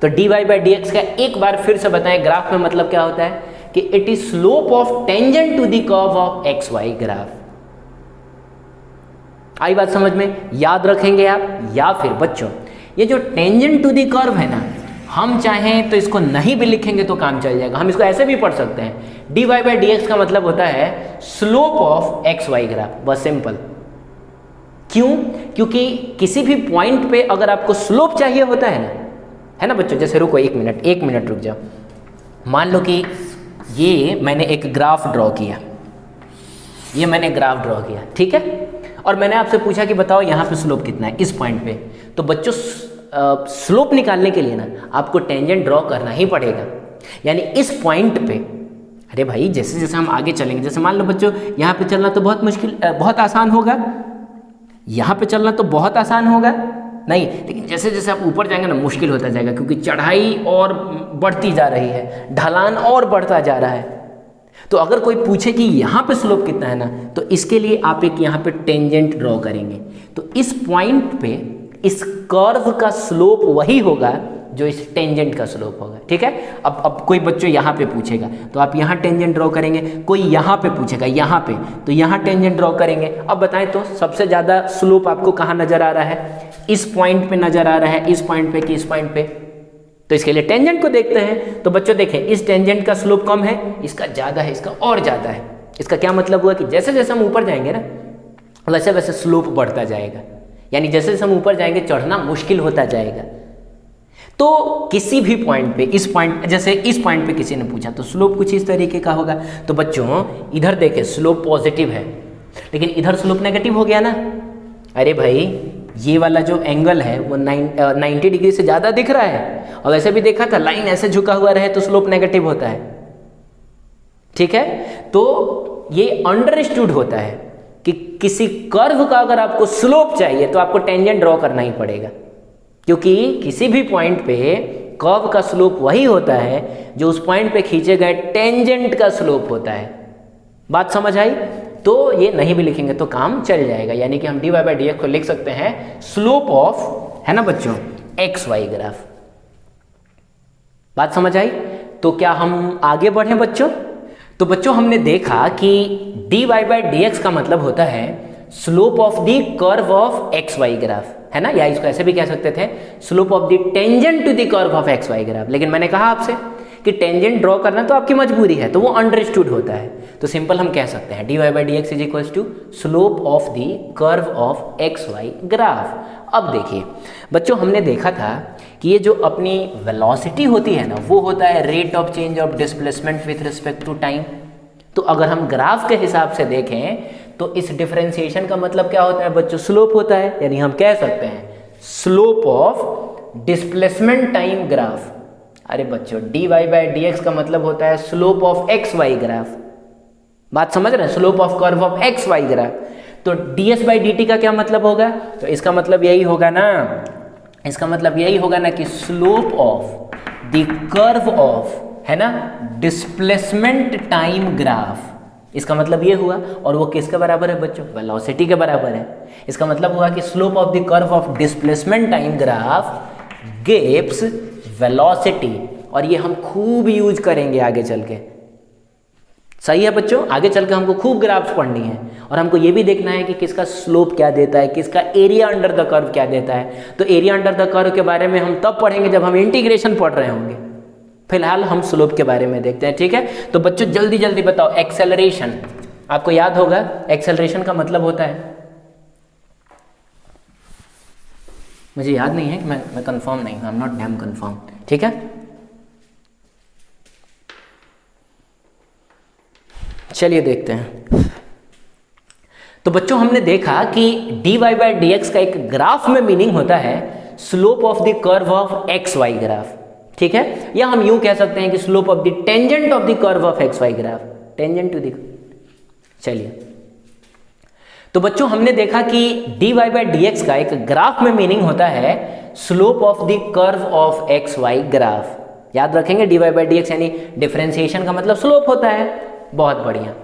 S1: तो dy बाई dx का एक बार फिर से बताएं, ग्राफ में मतलब क्या होता है कि it is slope of tangent to the curve of x Y graph. आई बात समझ में? याद रखेंगे आप। या फिर बच्चों ये जो टेंजेंट टू द कर्व है ना, हम चाहें तो इसको नहीं भी लिखेंगे तो काम चल जाएगा, हम इसको ऐसे भी पढ़ सकते हैं। dy बाई dx का मतलब होता है slope of x Y graph, बस सिंपल। क्यों? क्योंकि किसी भी पॉइंट पे अगर आपको स्लोप चाहिए होता है ना बच्चों? जैसे रुको एक मिनट रुक जाओ। मान लो कि ये मैंने एक ग्राफ ड्रॉ किया, ठीक है, और मैंने आपसे पूछा कि बताओ यहाँ पे स्लोप कितना है इस पॉइंट पे। तो बच्चों स्लोप निकालने के लिए ना आपको टेंजेंट ड्रॉ करना ही पड़ेगा। यानी इस पॉइंट पे, अरे भाई जैसे जैसे हम आगे चलेंगे, जैसे मान लो बच्चों यहाँ पे चलना तो बहुत आसान होगा, यहाँ पे चलना तो बहुत आसान होगा नहीं, लेकिन जैसे जैसे आप ऊपर जाएंगे ना मुश्किल होता जाएगा, क्योंकि चढ़ाई और बढ़ती जा रही है, ढलान और बढ़ता जा रहा है। तो अगर कोई पूछे कि यहाँ पे स्लोप कितना है ना, तो इसके लिए आप एक यहाँ पे टेंजेंट ड्रॉ करेंगे। तो इस पॉइंट पे इस कर्व का स्लोप वही होगा जो इस टेंजेंट का स्लोप होगा। ठीक है। अब कोई बच्चों यहाँ पे पूछेगा तो आप यहाँ टेंजेंट ड्रॉ करेंगे, कोई यहाँ पे पूछेगा यहाँ पे तो यहाँ टेंजेंट ड्रॉ करेंगे। अब बताएं तो सबसे ज़्यादा स्लोप आपको कहाँ नज़र आ रहा है? इस पॉइंट पे नज़र आ रहा है, इस पॉइंट पे कि इस पॉइंट पे? तो इसके लिए टेंजेंट को देखते हैं। तो बच्चों देखें, इस टेंजेंट का स्लोप कम है, इसका ज़्यादा है, इसका और ज़्यादा है। इसका क्या मतलब हुआ कि जैसे जैसे हम ऊपर जाएंगे ना वैसे वैसे स्लोप बढ़ता जाएगा, यानी जैसे जैसे हम ऊपर जाएंगे चढ़ना मुश्किल होता जाएगा। तो किसी भी पॉइंट पे, इस पॉइंट जैसे इस पॉइंट पे किसी ने पूछा तो स्लोप कुछ इस तरीके का होगा। तो बच्चों इधर देखें स्लोप पॉजिटिव है, लेकिन इधर स्लोप नेगेटिव हो गया ना। अरे भाई ये वाला जो एंगल है वो 90 डिग्री से ज़्यादा दिख रहा है, और वैसे भी देखा था लाइन ऐसे झुका हुआ रहे तो स्लोप नेगेटिव होता है, ठीक है। तो ये अंडरस्टूड होता है कि किसी कर्व का अगर आपको स्लोप चाहिए तो आपको टेंजेंट ड्रॉ करना ही पड़ेगा, क्योंकि किसी भी पॉइंट पे कर्व का स्लोप वही होता है जो उस पॉइंट पे खींचे गए टेंजेंट का स्लोप होता है। बात समझ आई? तो ये नहीं भी लिखेंगे तो काम चल जाएगा, यानी कि हम dy बाई dx को लिख सकते हैं स्लोप ऑफ, है ना बच्चों, एक्स वाई ग्राफ। बात समझ आई? तो क्या हम आगे बढ़ें बच्चों? तो बच्चों हमने देखा कि dy बाई dx का मतलब होता है slope of the curve of x Y graph, है ना, या इसको ऐसे भी कह सकते थे slope of the tangent to the curve of x Y graph. लेकिन मैंने कहा आपसे कि टेंजेंट ड्रॉ करना तो आपकी मजबूरी है, तो वो अंडरस्टूड होता है। तो सिंपल हम कह सकते हैं dy by dx is equals to slope of the curve of x Y graph. अब देखिए बच्चों, हमने देखा था कि ये जो अपनी वेलोसिटी होती है ना वो होता है rate of change of displacement with respect to time. तो अगर हम ग्राफ के हिसाब से देखें तो इस डिफरेंशिएशन का मतलब क्या होता है बच्चों? स्लोप होता है, यानी हम कह सकते हैं slope of displacement time graph. अरे बच्चों dy बाई dx का मतलब होता है slope of x Y graph. बात समझ रहे हैं? Slope of curve of x Y graph. तो ds बाई dt का क्या मतलब होगा? तो इसका मतलब यही होगा ना, इसका मतलब यही होगा ना कि slope of the curve of, है ना, डिस्प्लेसमेंट टाइम ग्राफ। इसका मतलब ये हुआ, और वो किसके बराबर है बच्चों? वेलोसिटी के बराबर है। इसका मतलब हुआ कि slope of the curve of displacement time graph gives velocity, और ये हम खूब यूज करेंगे आगे चल के। सही है बच्चों? आगे चल के हमको खूब ग्राफ्स पढ़नी है, और हमको ये भी देखना है कि किसका स्लोप क्या देता है, किसका एरिया अंडर द कर्व क्या देता है। तो एरिया अंडर द कर्व के बारे में हम तब पढ़ेंगे जब हम इंटीग्रेशन पढ़ रहे होंगे। फिलहाल हम स्लोप के बारे में देखते हैं, ठीक है। तो बच्चों जल्दी जल्दी बताओ, एक्सेलरेशन आपको याद होगा, एक्सेलरेशन का मतलब होता है, मुझे याद नहीं है कि मैं कंफर्म नहीं हूं, I am not dam confirm, ठीक है। चलिए देखते हैं। तो बच्चों हमने देखा कि dy बाई dx का एक ग्राफ में मीनिंग होता है slope of the curve of x Y graph, ठीक है। या हम यूं कह सकते हैं कि slope of the tangent of the curve of x Y graph, tangent to the. चलिए तो बच्चों हमने देखा कि dy बाई dx का एक ग्राफ में मीनिंग होता है slope of the curve of x Y graph. याद रखेंगे dy बाई dx यानी डिफरेंशिएशन का मतलब स्लोप होता है। बहुत बढ़िया।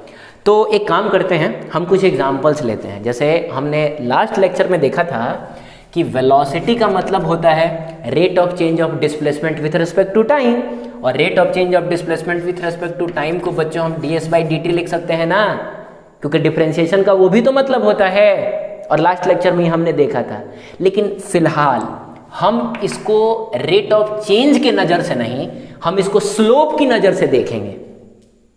S1: तो एक काम करते हैं, हम कुछ एग्जांपल्स लेते हैं। जैसे हमने लास्ट लेक्चर में देखा था कि वेलोसिटी का मतलब होता है rate of change of displacement with respect to time, और rate of change of displacement with respect to time को बच्चों हम ds बाई dt लिख सकते हैं ना, क्योंकि डिफरेंशिएशन का वो भी तो मतलब होता है, और लास्ट लेक्चर में ही हमने देखा था। लेकिन फिलहाल हम इसको रेट ऑफ चेंज के नज़र से नहीं, हम इसको स्लोप की नज़र से देखेंगे,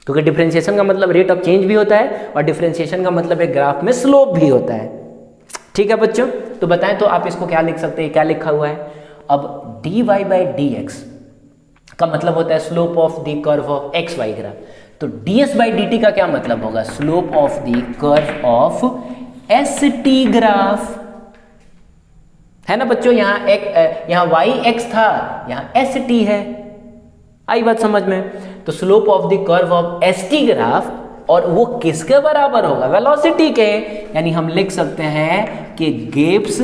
S1: क्योंकि डिफरेंशिएशन का मतलब रेट ऑफ चेंज भी होता है और डिफरेंशिएशन का मतलब एक ग्राफ में स्लोप भी होता है। ठीक है बच्चों, तो बताएं तो आप इसको क्या लिख सकते हैं, क्या लिखा हुआ है। अब dy बाई dx का मतलब होता है slope of the curve of x Y graph, तो ds बाई dt का क्या मतलब होगा, slope of the curve of S T graph, है ना बच्चों। यहाँ y x था, यहाँ एस टी है, आई बात समझ में। तो slope of the curve of S T graph, और वो किसके बराबर होगा, वेलोसिटी के, यानी हम लिख सकते हैं कि गिव्स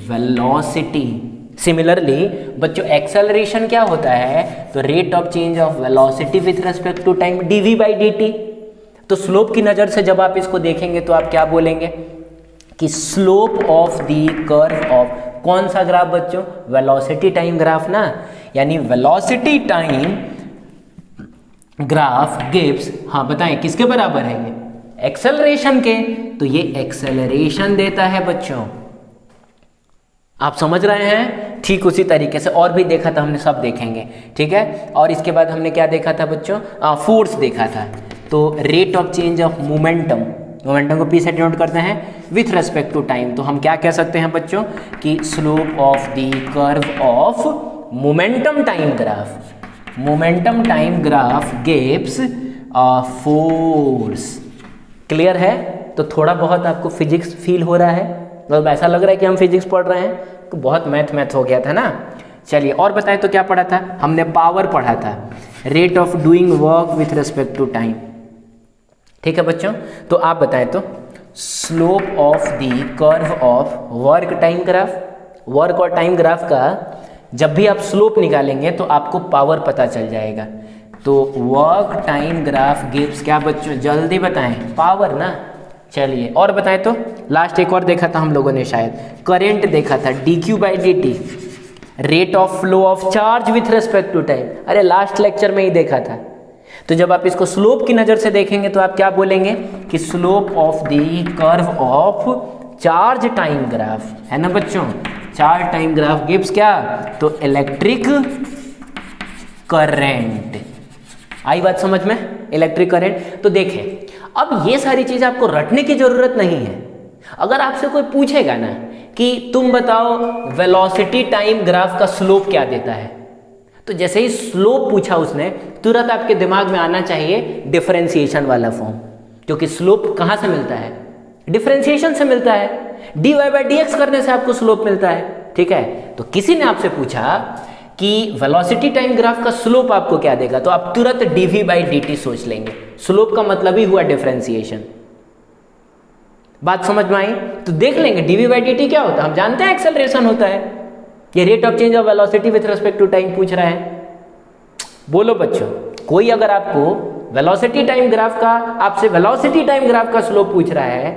S1: वेलोसिटी। सिमिलरली बच्चों एक्सेलरेशन क्या होता है, तो rate of change of velocity with respect to time dv by dt। तो स्लोप की नज़र से जब आप इसको देखेंगे तो आप क्या बोलेंगे कि slope of the curve of कौन सा ग्राफ बच्चों, वेलोसिटी टाइम ग्राफ ना, यानी वेलोसिटी टाइम ग्राफ गिव्स, हाँ बताएं किसके बराबर है ये, एक्सेलरेशन के। तो ये एक्सेलरेशन देता है बच्चों, आप समझ रहे हैं। ठीक उसी तरीके से और भी देखा था हमने, सब देखेंगे, ठीक है। और इसके बाद हमने क्या देखा था बच्चों, फोर्स देखा था। तो rate of change of momentum, momentum को पी से डिनोट करते हैं विथ रेस्पेक्ट टू टाइम। तो हम क्या कह सकते हैं बच्चों कि slope of the curve of momentum time graph, momentum time graph gives force. Clear है। तो थोड़ा बहुत आपको फिजिक्स फील हो रहा है, मतलब ऐसा लग रहा है कि हम फिजिक्स पढ़ रहे हैं, तो बहुत मैथ हो गया था ना। चलिए और बताएं तो क्या पढ़ा था हमने, पावर पढ़ा था, rate of doing work with respect to time. ठीक है बच्चों, तो आप बताएं तो slope of the curve of work time graph, work और टाइम ग्राफ का जब भी आप स्लोप निकालेंगे तो आपको पावर पता चल जाएगा। तो वर्क टाइम ग्राफ गिव्स क्या बच्चों, जल्दी बताएं, पावर ना। चलिए और बताएं तो लास्ट एक और देखा था हम लोगों ने, शायद करंट देखा था, dq/dt, rate of flow of charge with respect to time. अरे लास्ट लेक्चर में ही देखा था। तो जब आप इसको स्लोप की नज़र से देखेंगे तो आप क्या बोलेंगे कि slope of the curve of charge time graph, है ना बच्चों। चार्ज टाइम ग्राफ गिव्स क्या, तो इलेक्ट्रिक करंट। आई बात समझ में, इलेक्ट्रिक करंट। तो देखें अब ये सारी चीज़ आपको रटने की ज़रूरत नहीं है। अगर आपसे कोई पूछेगा ना कि तुम बताओ वेलोसिटी टाइम ग्राफ का स्लोप क्या देता है, तो जैसे ही स्लोप पूछा उसने, तुरंत आपके दिमाग में आना चाहिए डिफरेंशिएशन वाला फॉर्म, क्योंकि स्लोप कहाँ से मिलता है, डिफरेंशिएशन से मिलता है। dy/dx करने से आपको स्लोप मिलता है, ठीक है। तो किसी ने आपसे पूछा कि वेलोसिटी टाइम ग्राफ का स्लोप आपको क्या देगा, तो आप तुरंत dv/dt सोच लेंगे। स्लोप का मतलब ही हुआ डिफरेंशिएशन। बात समझ में आई। तो देख लेंगे dv/dt क्या होता है, हम जानते हैं एक्सेलरेशन होता है। ये rate of change of velocity with respect to time पूछ रहा है। बोलो बच्चों, कोई अगर आपको वेलोसिटी टाइम ग्राफ का, आपसे वेलोसिटी टाइम ग्राफ का स्लोप पूछ रहा है,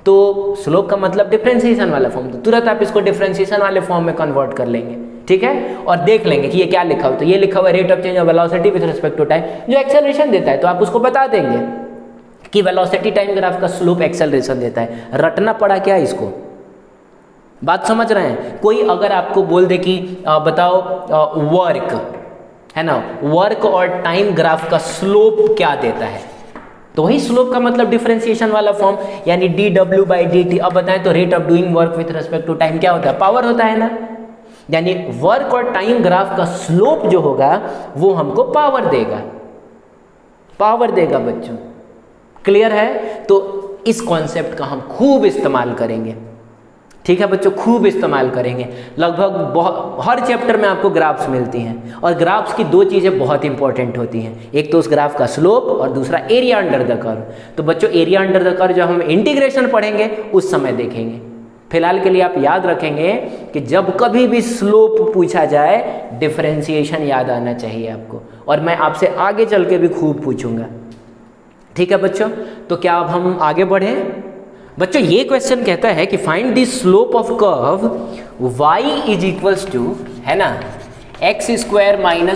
S1: तो स्लोप का मतलब डिफरेंशिएशन वाला फॉर्म, तो तुरंत आप इसको डिफरेंशिएशन वाले फॉर्म में कन्वर्ट कर लेंगे, ठीक है। और देख लेंगे कि ये क्या लिखा हो, तो ये लिखा हुआ rate of change of velocity with respect to time, जो एक्सेलरेशन देता है। तो आप उसको बता देंगे कि वेलोसिटी टाइम ग्राफ का स्लोप एक्सेलरेशन देता है। रटना पड़ा क्या इसको, बात समझ रहे हैं। कोई अगर आपको बोल दे कि बताओ वर्क, है ना, वर्क और टाइम ग्राफ का स्लोप क्या देता है, तो वही स्लोप का मतलब डिफरेंशिएशन वाला फॉर्म, यानी dw/dt। अब बताएं तो rate of doing work with respect to time क्या होता है, पावर होता है ना। यानी वर्क और टाइम ग्राफ का स्लोप जो होगा वो हमको पावर देगा, पावर देगा बच्चों। क्लियर है। तो इस कॉन्सेप्ट का हम खूब इस्तेमाल करेंगे, ठीक है बच्चों, खूब इस्तेमाल करेंगे। लगभग हर चैप्टर में आपको ग्राफ्स मिलती हैं, और ग्राफ्स की दो चीज़ें बहुत इंपॉर्टेंट होती हैं, एक तो उस ग्राफ का स्लोप और दूसरा एरिया अंडर द कर्व। तो बच्चों एरिया अंडर द कर्व जब हम इंटीग्रेशन पढ़ेंगे उस समय देखेंगे। फिलहाल के लिए आप याद रखेंगे कि जब कभी भी स्लोप पूछा जाए डिफरेंशिएशन याद आना चाहिए आपको, और मैं आपसे आगे चल के भी खूब पूछूंगा, ठीक है बच्चों। तो क्या अब हम आगे बढ़ें। बच्चों ये क्वेश्चन कहता है कि find the slope of curve y is equals to, है ना, x² -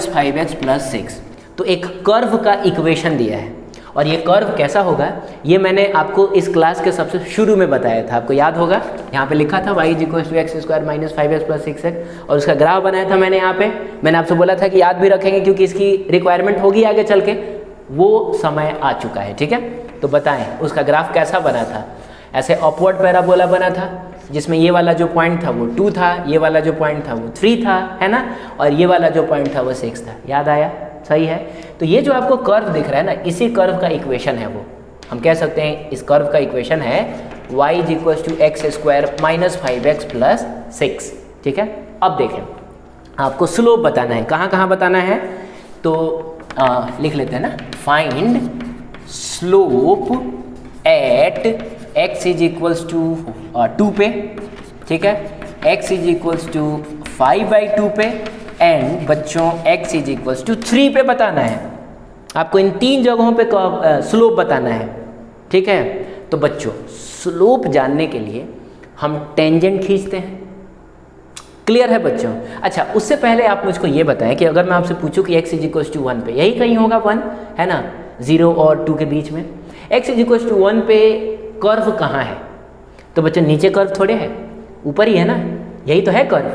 S1: 5x + 6। तो एक कर्व का इक्वेशन दिया है, और ये कर्व कैसा होगा ये मैंने आपको इस क्लास के सबसे शुरू में बताया था, आपको याद होगा। यहाँ पे लिखा था y is equals to x² - 5x + 6x, और उसका ग्राफ बनाया था मैंने। यहाँ पे मैंने आपसे बोला था कि याद भी रखेंगे क्योंकि इसकी रिक्वायरमेंट होगी आगे चल के, वो समय आ चुका है, ठीक है। तो बताएं उसका ग्राफ कैसा बना था। ऐसे अपवर्ड पैराबोला बना था, जिसमें ये वाला जो पॉइंट था वो 2 था, ये वाला जो पॉइंट था वो 3 था, है ना, और ये वाला जो पॉइंट था वो 6 था। याद आया, सही है। तो ये जो आपको कर्व दिख रहा है ना, इसी कर्व का इक्वेशन है वो, हम कह सकते हैं इस कर्व का इक्वेशन है y is equals to x² - 5x + 6, ठीक है। अब देखें आपको स्लोप बताना है, कहाँ कहाँ बताना है, तो लिख लेते हैं ना, find slope at x is equals to 2 पे, ठीक है, x इज इक्वल्स टू 5/2 पे, एंड बच्चों x इज इक्वल्स टू 3 पे बताना है। आपको इन 3 जगहों पे स्लोप बताना है, ठीक है। तो बच्चों स्लोप जानने के लिए हम टेंजेंट खींचते हैं, क्लियर है बच्चों? अच्छा, उससे पहले आप मुझको ये बताएं कि अगर मैं आपसे पूछूं कि x इज 1 पे, यही कहीं होगा 1, है ना, 0 और 2 के बीच में। x इज 1 पे कर्व कहाँ है? तो बच्चों नीचे कर्व थोड़े है, ऊपर ही है ना, यही तो है कर्व,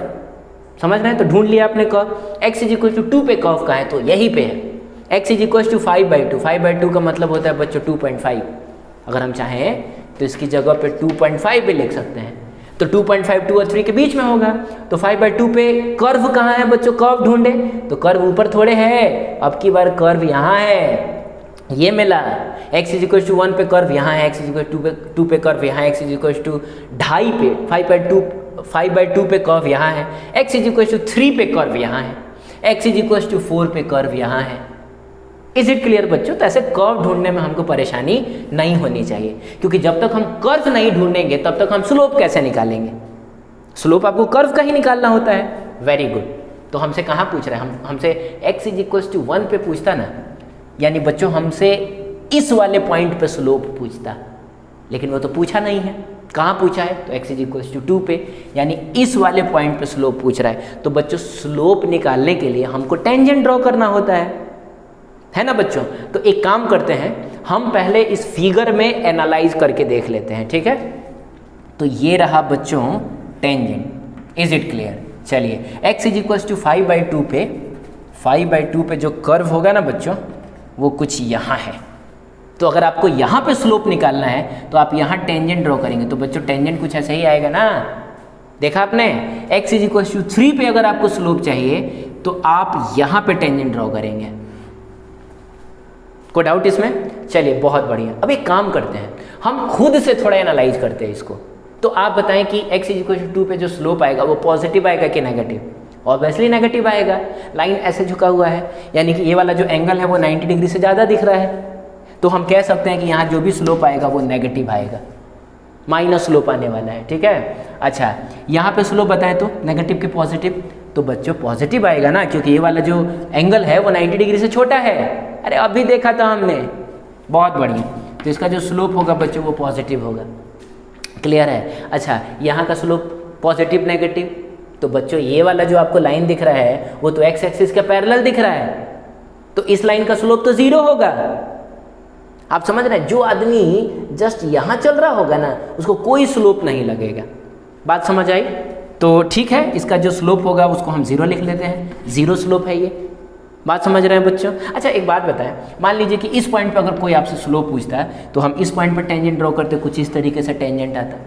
S1: समझ रहे हैं? तो ढूंढ लिया आपने कर्व। x इज 2 पे कर्व कहाँ है? तो यहीं पे है। x इज 5/2, 5/2 का मतलब होता है बच्चों 2.5। अगर हम चाहें तो इसकी जगह पे 2.5 भी लिख सकते हैं, तो 2.5 2 और 3 के बीच में होगा। तो 5/2 पे कर्व कहाँ है बच्चों? कर्व ढूंढे, तो कर्व ऊपर थोड़े है, अब की बार कर्व यहाँ है, ये मिला। x इज 1 पे कर्व यहाँ है, x इज 2 पे कर्व यहाँ है, x इज 2.5 पे 5/2 पे कर्व यहाँ है, x इज 3 पे कर्व यहाँ है, x इज 4 पे कर्व यहाँ है। इज इट क्लियर बच्चों? तो ऐसे कर्व ढूंढने में हमको परेशानी नहीं होनी चाहिए, क्योंकि जब तक हम कर्व नहीं ढूंढेंगे तब तक हम स्लोप कैसे निकालेंगे? स्लोप आपको कर्व का ही निकालना होता है। Very good. तो हमसे कहाँ पूछ रहे हैं? हमसे x इज 1 पे पूछता ना, यानी बच्चों हमसे इस वाले पॉइंट पे स्लोप पूछता, लेकिन वो तो पूछा नहीं है। कहाँ पूछा है? तो x इज 2 पे, यानी इस वाले पॉइंट पे स्लोप पूछ रहा है। तो बच्चों स्लोप निकालने के लिए हमको टेंजेंट ड्रॉ करना होता है ना बच्चों? तो एक काम करते हैं, हम पहले इस फिगर में एनालाइज करके देख लेते हैं, ठीक है? तो ये रहा बच्चों टेंजेंट। Is it clear? चलिए, x इज 5/2 पे जो कर्व होगा ना बच्चों, वो कुछ यहाँ है। तो अगर आपको यहाँ पे स्लोप निकालना है तो आप यहाँ टेंजेंट ड्रॉ करेंगे, तो बच्चों टेंजेंट कुछ ऐसे ही आएगा ना। देखा आपने? x इज 3 पे अगर आपको स्लोप चाहिए तो आप यहाँ पे टेंजेंट ड्रॉ करेंगे। कोई डाउट इसमें? चलिए, बहुत बढ़िया। अब एक काम करते हैं, हम खुद से थोड़ा एनालाइज करते हैं इसको। तो आप बताएं कि x इज 2 पे जो स्लोप आएगा वो पॉजिटिव आएगा कि नेगेटिव? ऑब्वियसली नेगेटिव आएगा। लाइन ऐसे झुका हुआ है, यानी कि ये वाला जो एंगल है वो 90 डिग्री से ज़्यादा दिख रहा है, तो हम कह सकते हैं कि यहाँ जो भी स्लोप आएगा वो नेगेटिव आएगा, माइनस स्लोप आने वाला है, ठीक है? अच्छा, यहाँ पे स्लोप बताए तो नेगेटिव की पॉजिटिव, तो बच्चों पॉजिटिव आएगा ना, क्योंकि ये वाला जो एंगल है वो 90 डिग्री से छोटा है। अरे अभी देखा था हमने, बहुत बढ़िया। तो इसका जो स्लोप होगा बच्चों वो पॉजिटिव होगा। क्लियर है? अच्छा, यहाँ का स्लोप पॉजिटिव नेगेटिव, तो बच्चों ये वाला जो आपको लाइन दिख रहा है वो तो x एक्सिस के पैरेलल दिख रहा है, तो इस लाइन का स्लोप तो 0 होगा। आप समझ रहे हैं? जो आदमी जस्ट यहाँ चल रहा होगा ना, उसको कोई स्लोप नहीं लगेगा। बात समझ आई? तो ठीक है, इसका जो स्लोप होगा उसको हम 0 लिख लेते हैं, 0 स्लोप है ये। बात समझ रहे हैं बच्चों? अच्छा, एक बात बताएं, मान लीजिए कि इस पॉइंट पर अगर कोई आपसे स्लोप पूछता है तो हम इस पॉइंट पर टेंजेंट ड्रॉ करते, कुछ इस तरीके से टेंजेंट आता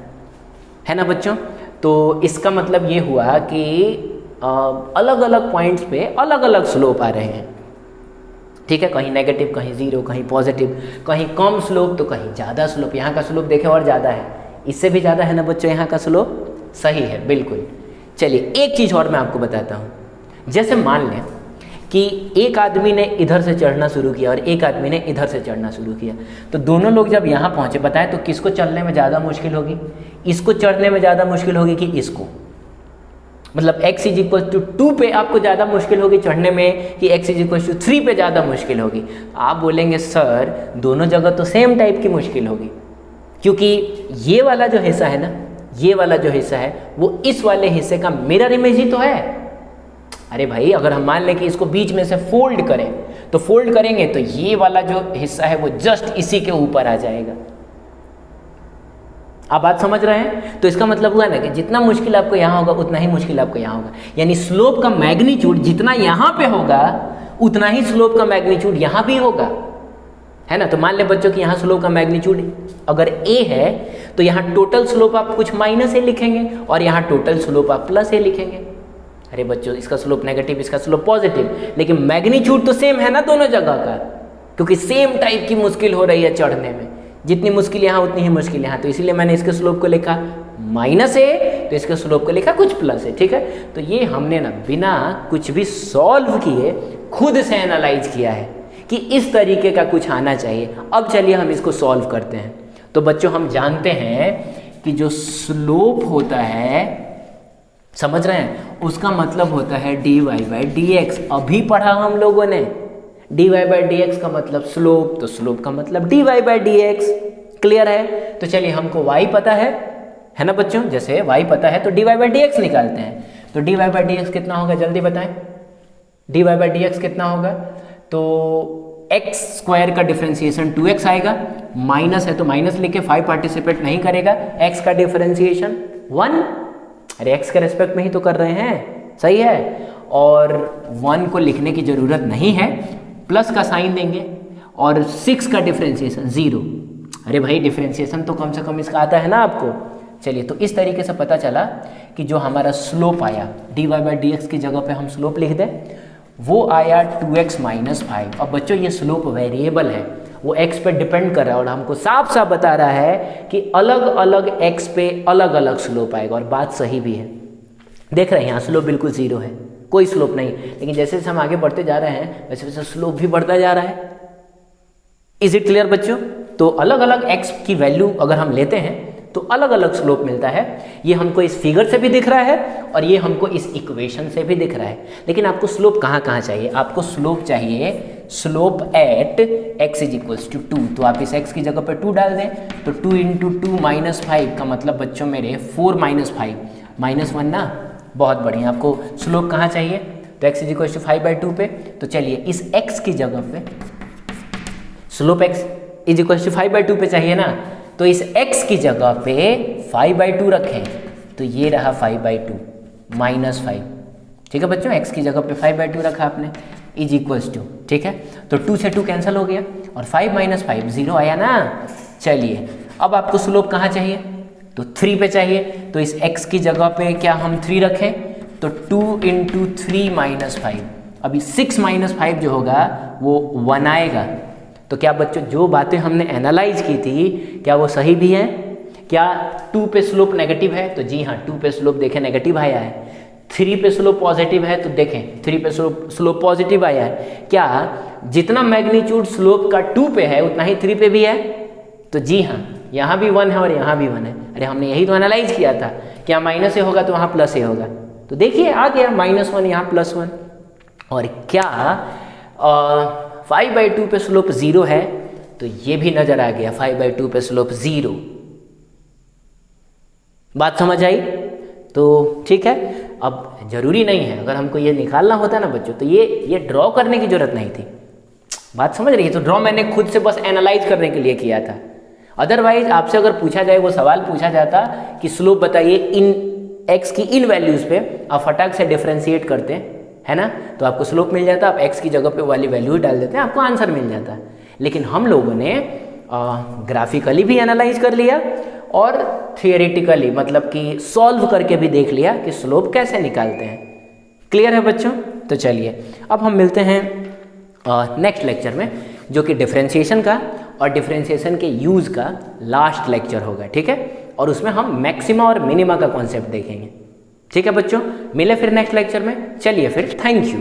S1: है ना बच्चों? तो इसका मतलब ये हुआ कि अलग अलग पॉइंट्स पे अलग अलग स्लोप आ रहे हैं, ठीक है? कहीं नेगेटिव, कहीं 0, कहीं पॉजिटिव, कहीं कम स्लोप तो कहीं ज़्यादा स्लोप। यहाँ का स्लोप देखें और ज़्यादा है, इससे भी ज़्यादा है ना बच्चों यहाँ का स्लोप? सही है, बिल्कुल। चलिए, एक चीज़ और मैं आपको बताता हूँ। जैसे मान लें कि एक आदमी ने इधर से चढ़ना शुरू किया और एक आदमी ने इधर से चढ़ना शुरू किया, तो दोनों लोग जब यहाँ पहुँचे, बताएं तो किसको चलने में ज़्यादा मुश्किल होगी? इसको चढ़ने में ज़्यादा मुश्किल होगी कि इसको? मतलब x इज 2 पे आपको ज़्यादा मुश्किल होगी चढ़ने में कि x इज 3 पे ज़्यादा मुश्किल होगी? आप बोलेंगे सर दोनों जगह तो सेम टाइप की मुश्किल होगी, क्योंकि ये वाला जो हिस्सा है ना, ये वाला जो हिस्सा है वो इस वाले हिस्से का मिरर इमेज ही तो है। अरे भाई, अगर हम मान लें कि इसको बीच में से फोल्ड करें, तो फोल्ड करेंगे तो ये वाला जो हिस्सा है वो जस्ट इसी के ऊपर आ जाएगा। आप बात समझ रहे हैं? तो इसका मतलब हुआ ना कि जितना मुश्किल आपको यहाँ होगा उतना ही मुश्किल आपको यहाँ होगा, यानी स्लोप का मैग्नीट्यूड जितना यहाँ पे होगा उतना ही स्लोप का मैग्नीट्यूड यहाँ भी होगा, है ना? तो मान ले बच्चों कि यहाँ स्लोप का मैग्नीट्यूड अगर a है तो यहाँ टोटल स्लोप आप कुछ -a लिखेंगे और यहाँ टोटल स्लोप आप +a लिखेंगे। अरे बच्चों, इसका स्लोप नेगेटिव, इसका स्लोप पॉजिटिव, लेकिन मैग्नीट्यूड तो सेम है ना दोनों जगह का, क्योंकि सेम टाइप की मुश्किल हो रही है चढ़ने में। जितनी मुश्किल यहाँ उतनी ही मुश्किल यहाँ, तो इसीलिए मैंने इसके स्लोप को लिखा -a, तो इसके स्लोप को लिखा कुछ +a, ठीक है? तो ये हमने ना बिना कुछ भी सॉल्व किए खुद से एनालाइज किया है कि इस तरीके का कुछ आना चाहिए। अब चलिए हम इसको सॉल्व करते हैं। तो बच्चों, हम जानते हैं कि जो स्लोप होता है, समझ रहे हैं, उसका मतलब होता है dy/dx। अभी पढ़ा हम लोगों ने, dy/dx का मतलब स्लोप, तो स्लोप का मतलब dy/dx। क्लियर है? तो चलिए, हमको y पता है ना बच्चों? जैसे y पता है तो dy/dx निकालते हैं। तो dy बाई डी एक्स कितना होगा जल्दी बताएं, dy बाई डी एक्स कितना होगा, तो एक्स स्क्वायर का डिफरेंशिएशन 2x आएगा, माइनस है तो माइनस लेके 5 पार्टिसिपेट नहीं करेगा, x का डिफरेंशिएशन 1, अरे x के रेस्पेक्ट में ही तो कर रहे हैं, सही है, और 1 को लिखने की ज़रूरत नहीं है, प्लस का साइन देंगे, और 6 का डिफरेंशिएशन 0, अरे भाई डिफरेंशिएशन तो कम से कम इसका आता है ना आपको। चलिए तो इस तरीके से पता चला कि जो हमारा स्लोप आया dy बाई डी एक्स की जगह पे हम स्लोप लिख दें, वो आया 2x माइनस 5। अब बच्चों ये स्लोप वेरिएबल है, वो x पे डिपेंड कर रहा है और हमको साफ साफ बता रहा है कि अलग अलग x पे अलग अलग स्लोप आएगा, और बात सही भी है। देख रहे हैं यहाँ स्लोप बिल्कुल 0 है, कोई स्लोप नहीं, लेकिन जैसे जैसे हम आगे बढ़ते जा रहे हैं वैसे वैसे स्लोप भी बढ़ता जा रहा है। इज इट क्लियर बच्चों? तो अलग अलग x की वैल्यू अगर हम लेते हैं तो अलग अलग स्लोप मिलता है। ये हमको इस फिगर से भी दिख रहा है और ये हमको इस इक्वेशन से भी दिख रहा है। लेकिन आपको स्लोप कहाँ कहाँ चाहिए? आपको स्लोप चाहिए slope at x is equals to 2, तो आप इस x की जगह पर 2 डाल दें, तो 2 इंटू 2 माइनस 5 का मतलब बच्चों मेरे 4 माइनस 5 माइनस 1 ना, बहुत बढ़िया। आपको स्लोप कहाँ चाहिए? तो x इज इक्वल्स टू 5/2 पे, तो चलिए इस x की जगह पे slope x is equals to 5/2 पे चाहिए ना, तो इस x की जगह पे 5/2 रखें, तो ये रहा 5/2 माइनस 5, ठीक है बच्चों, x की जगह पे 5/2 रखा आपने, इज इक्वल्स टू, ठीक है, तो 2 से 2 कैंसिल हो गया और 5 माइनस 5 0 आया ना। चलिए अब आपको स्लोप कहाँ चाहिए? तो 3 पे चाहिए, तो इस x की जगह पे क्या हम 3 रखें, तो 2 इंटू 3 माइनस 5, अभी 6 माइनस 5 जो होगा वो 1 आएगा। तो क्या बच्चों जो बातें हमने एनालाइज की थी क्या वो सही भी हैं? क्या 2 पे स्लोप नेगेटिव है? तो जी हाँ, 2 पे स्लोप देखें नेगेटिव आया है। 3 पे स्लोप पॉजिटिव है तो देखें 3 पे स्लोप पॉजिटिव आया है। क्या जितना मैग्नीट्यूड स्लोप का 2 पे है उतना ही 3 पे भी है? तो जी हाँ, यहाँ भी 1 है और यहाँ भी 1 है। अरे हमने यही तो एनालाइज किया था, क्या माइनस ए होगा तो वहाँ प्लस ए होगा, तो देखिए आ गया -1 यहाँ +1। और क्या 5/2 पे स्लोप 0 है, तो ये भी नजर आ गया 5/2 पे स्लोप 0। बात समझ आई? तो ठीक है, अब जरूरी नहीं है, अगर हमको ये निकालना होता ना बच्चों तो ये ड्रॉ करने की जरूरत नहीं थी। बात समझ रही है? तो ड्रॉ मैंने खुद से बस एनालाइज करने के लिए किया था। अदरवाइज आपसे अगर पूछा जाए, वो सवाल पूछा जाता कि स्लोप बताइए इन x की इन वैल्यूज पे, आप फटाक से डिफरेंशिएट करते हैं, है ना, तो आपको स्लोप मिल जाता, आप x की जगह पे वाली वैल्यू डाल देते हैं, आपको आंसर मिल जाता। लेकिन हम लोगों ने ग्राफिकली भी एनालाइज कर लिया और थियोरेटिकली मतलब कि सॉल्व करके भी देख लिया कि स्लोप कैसे निकालते हैं। क्लियर है बच्चों? तो चलिए अब हम मिलते हैं नेक्स्ट लेक्चर में, जो कि डिफरेंशिएशन का और डिफरेंशिएशन के यूज़ का लास्ट लेक्चर होगा, ठीक है, और उसमें हम मैक्सिमा और मिनिमा का कॉन्सेप्ट देखेंगे। ठीक है बच्चों, मिले फिर नेक्स्ट लेक्चर में। चलिए फिर, थैंक यू।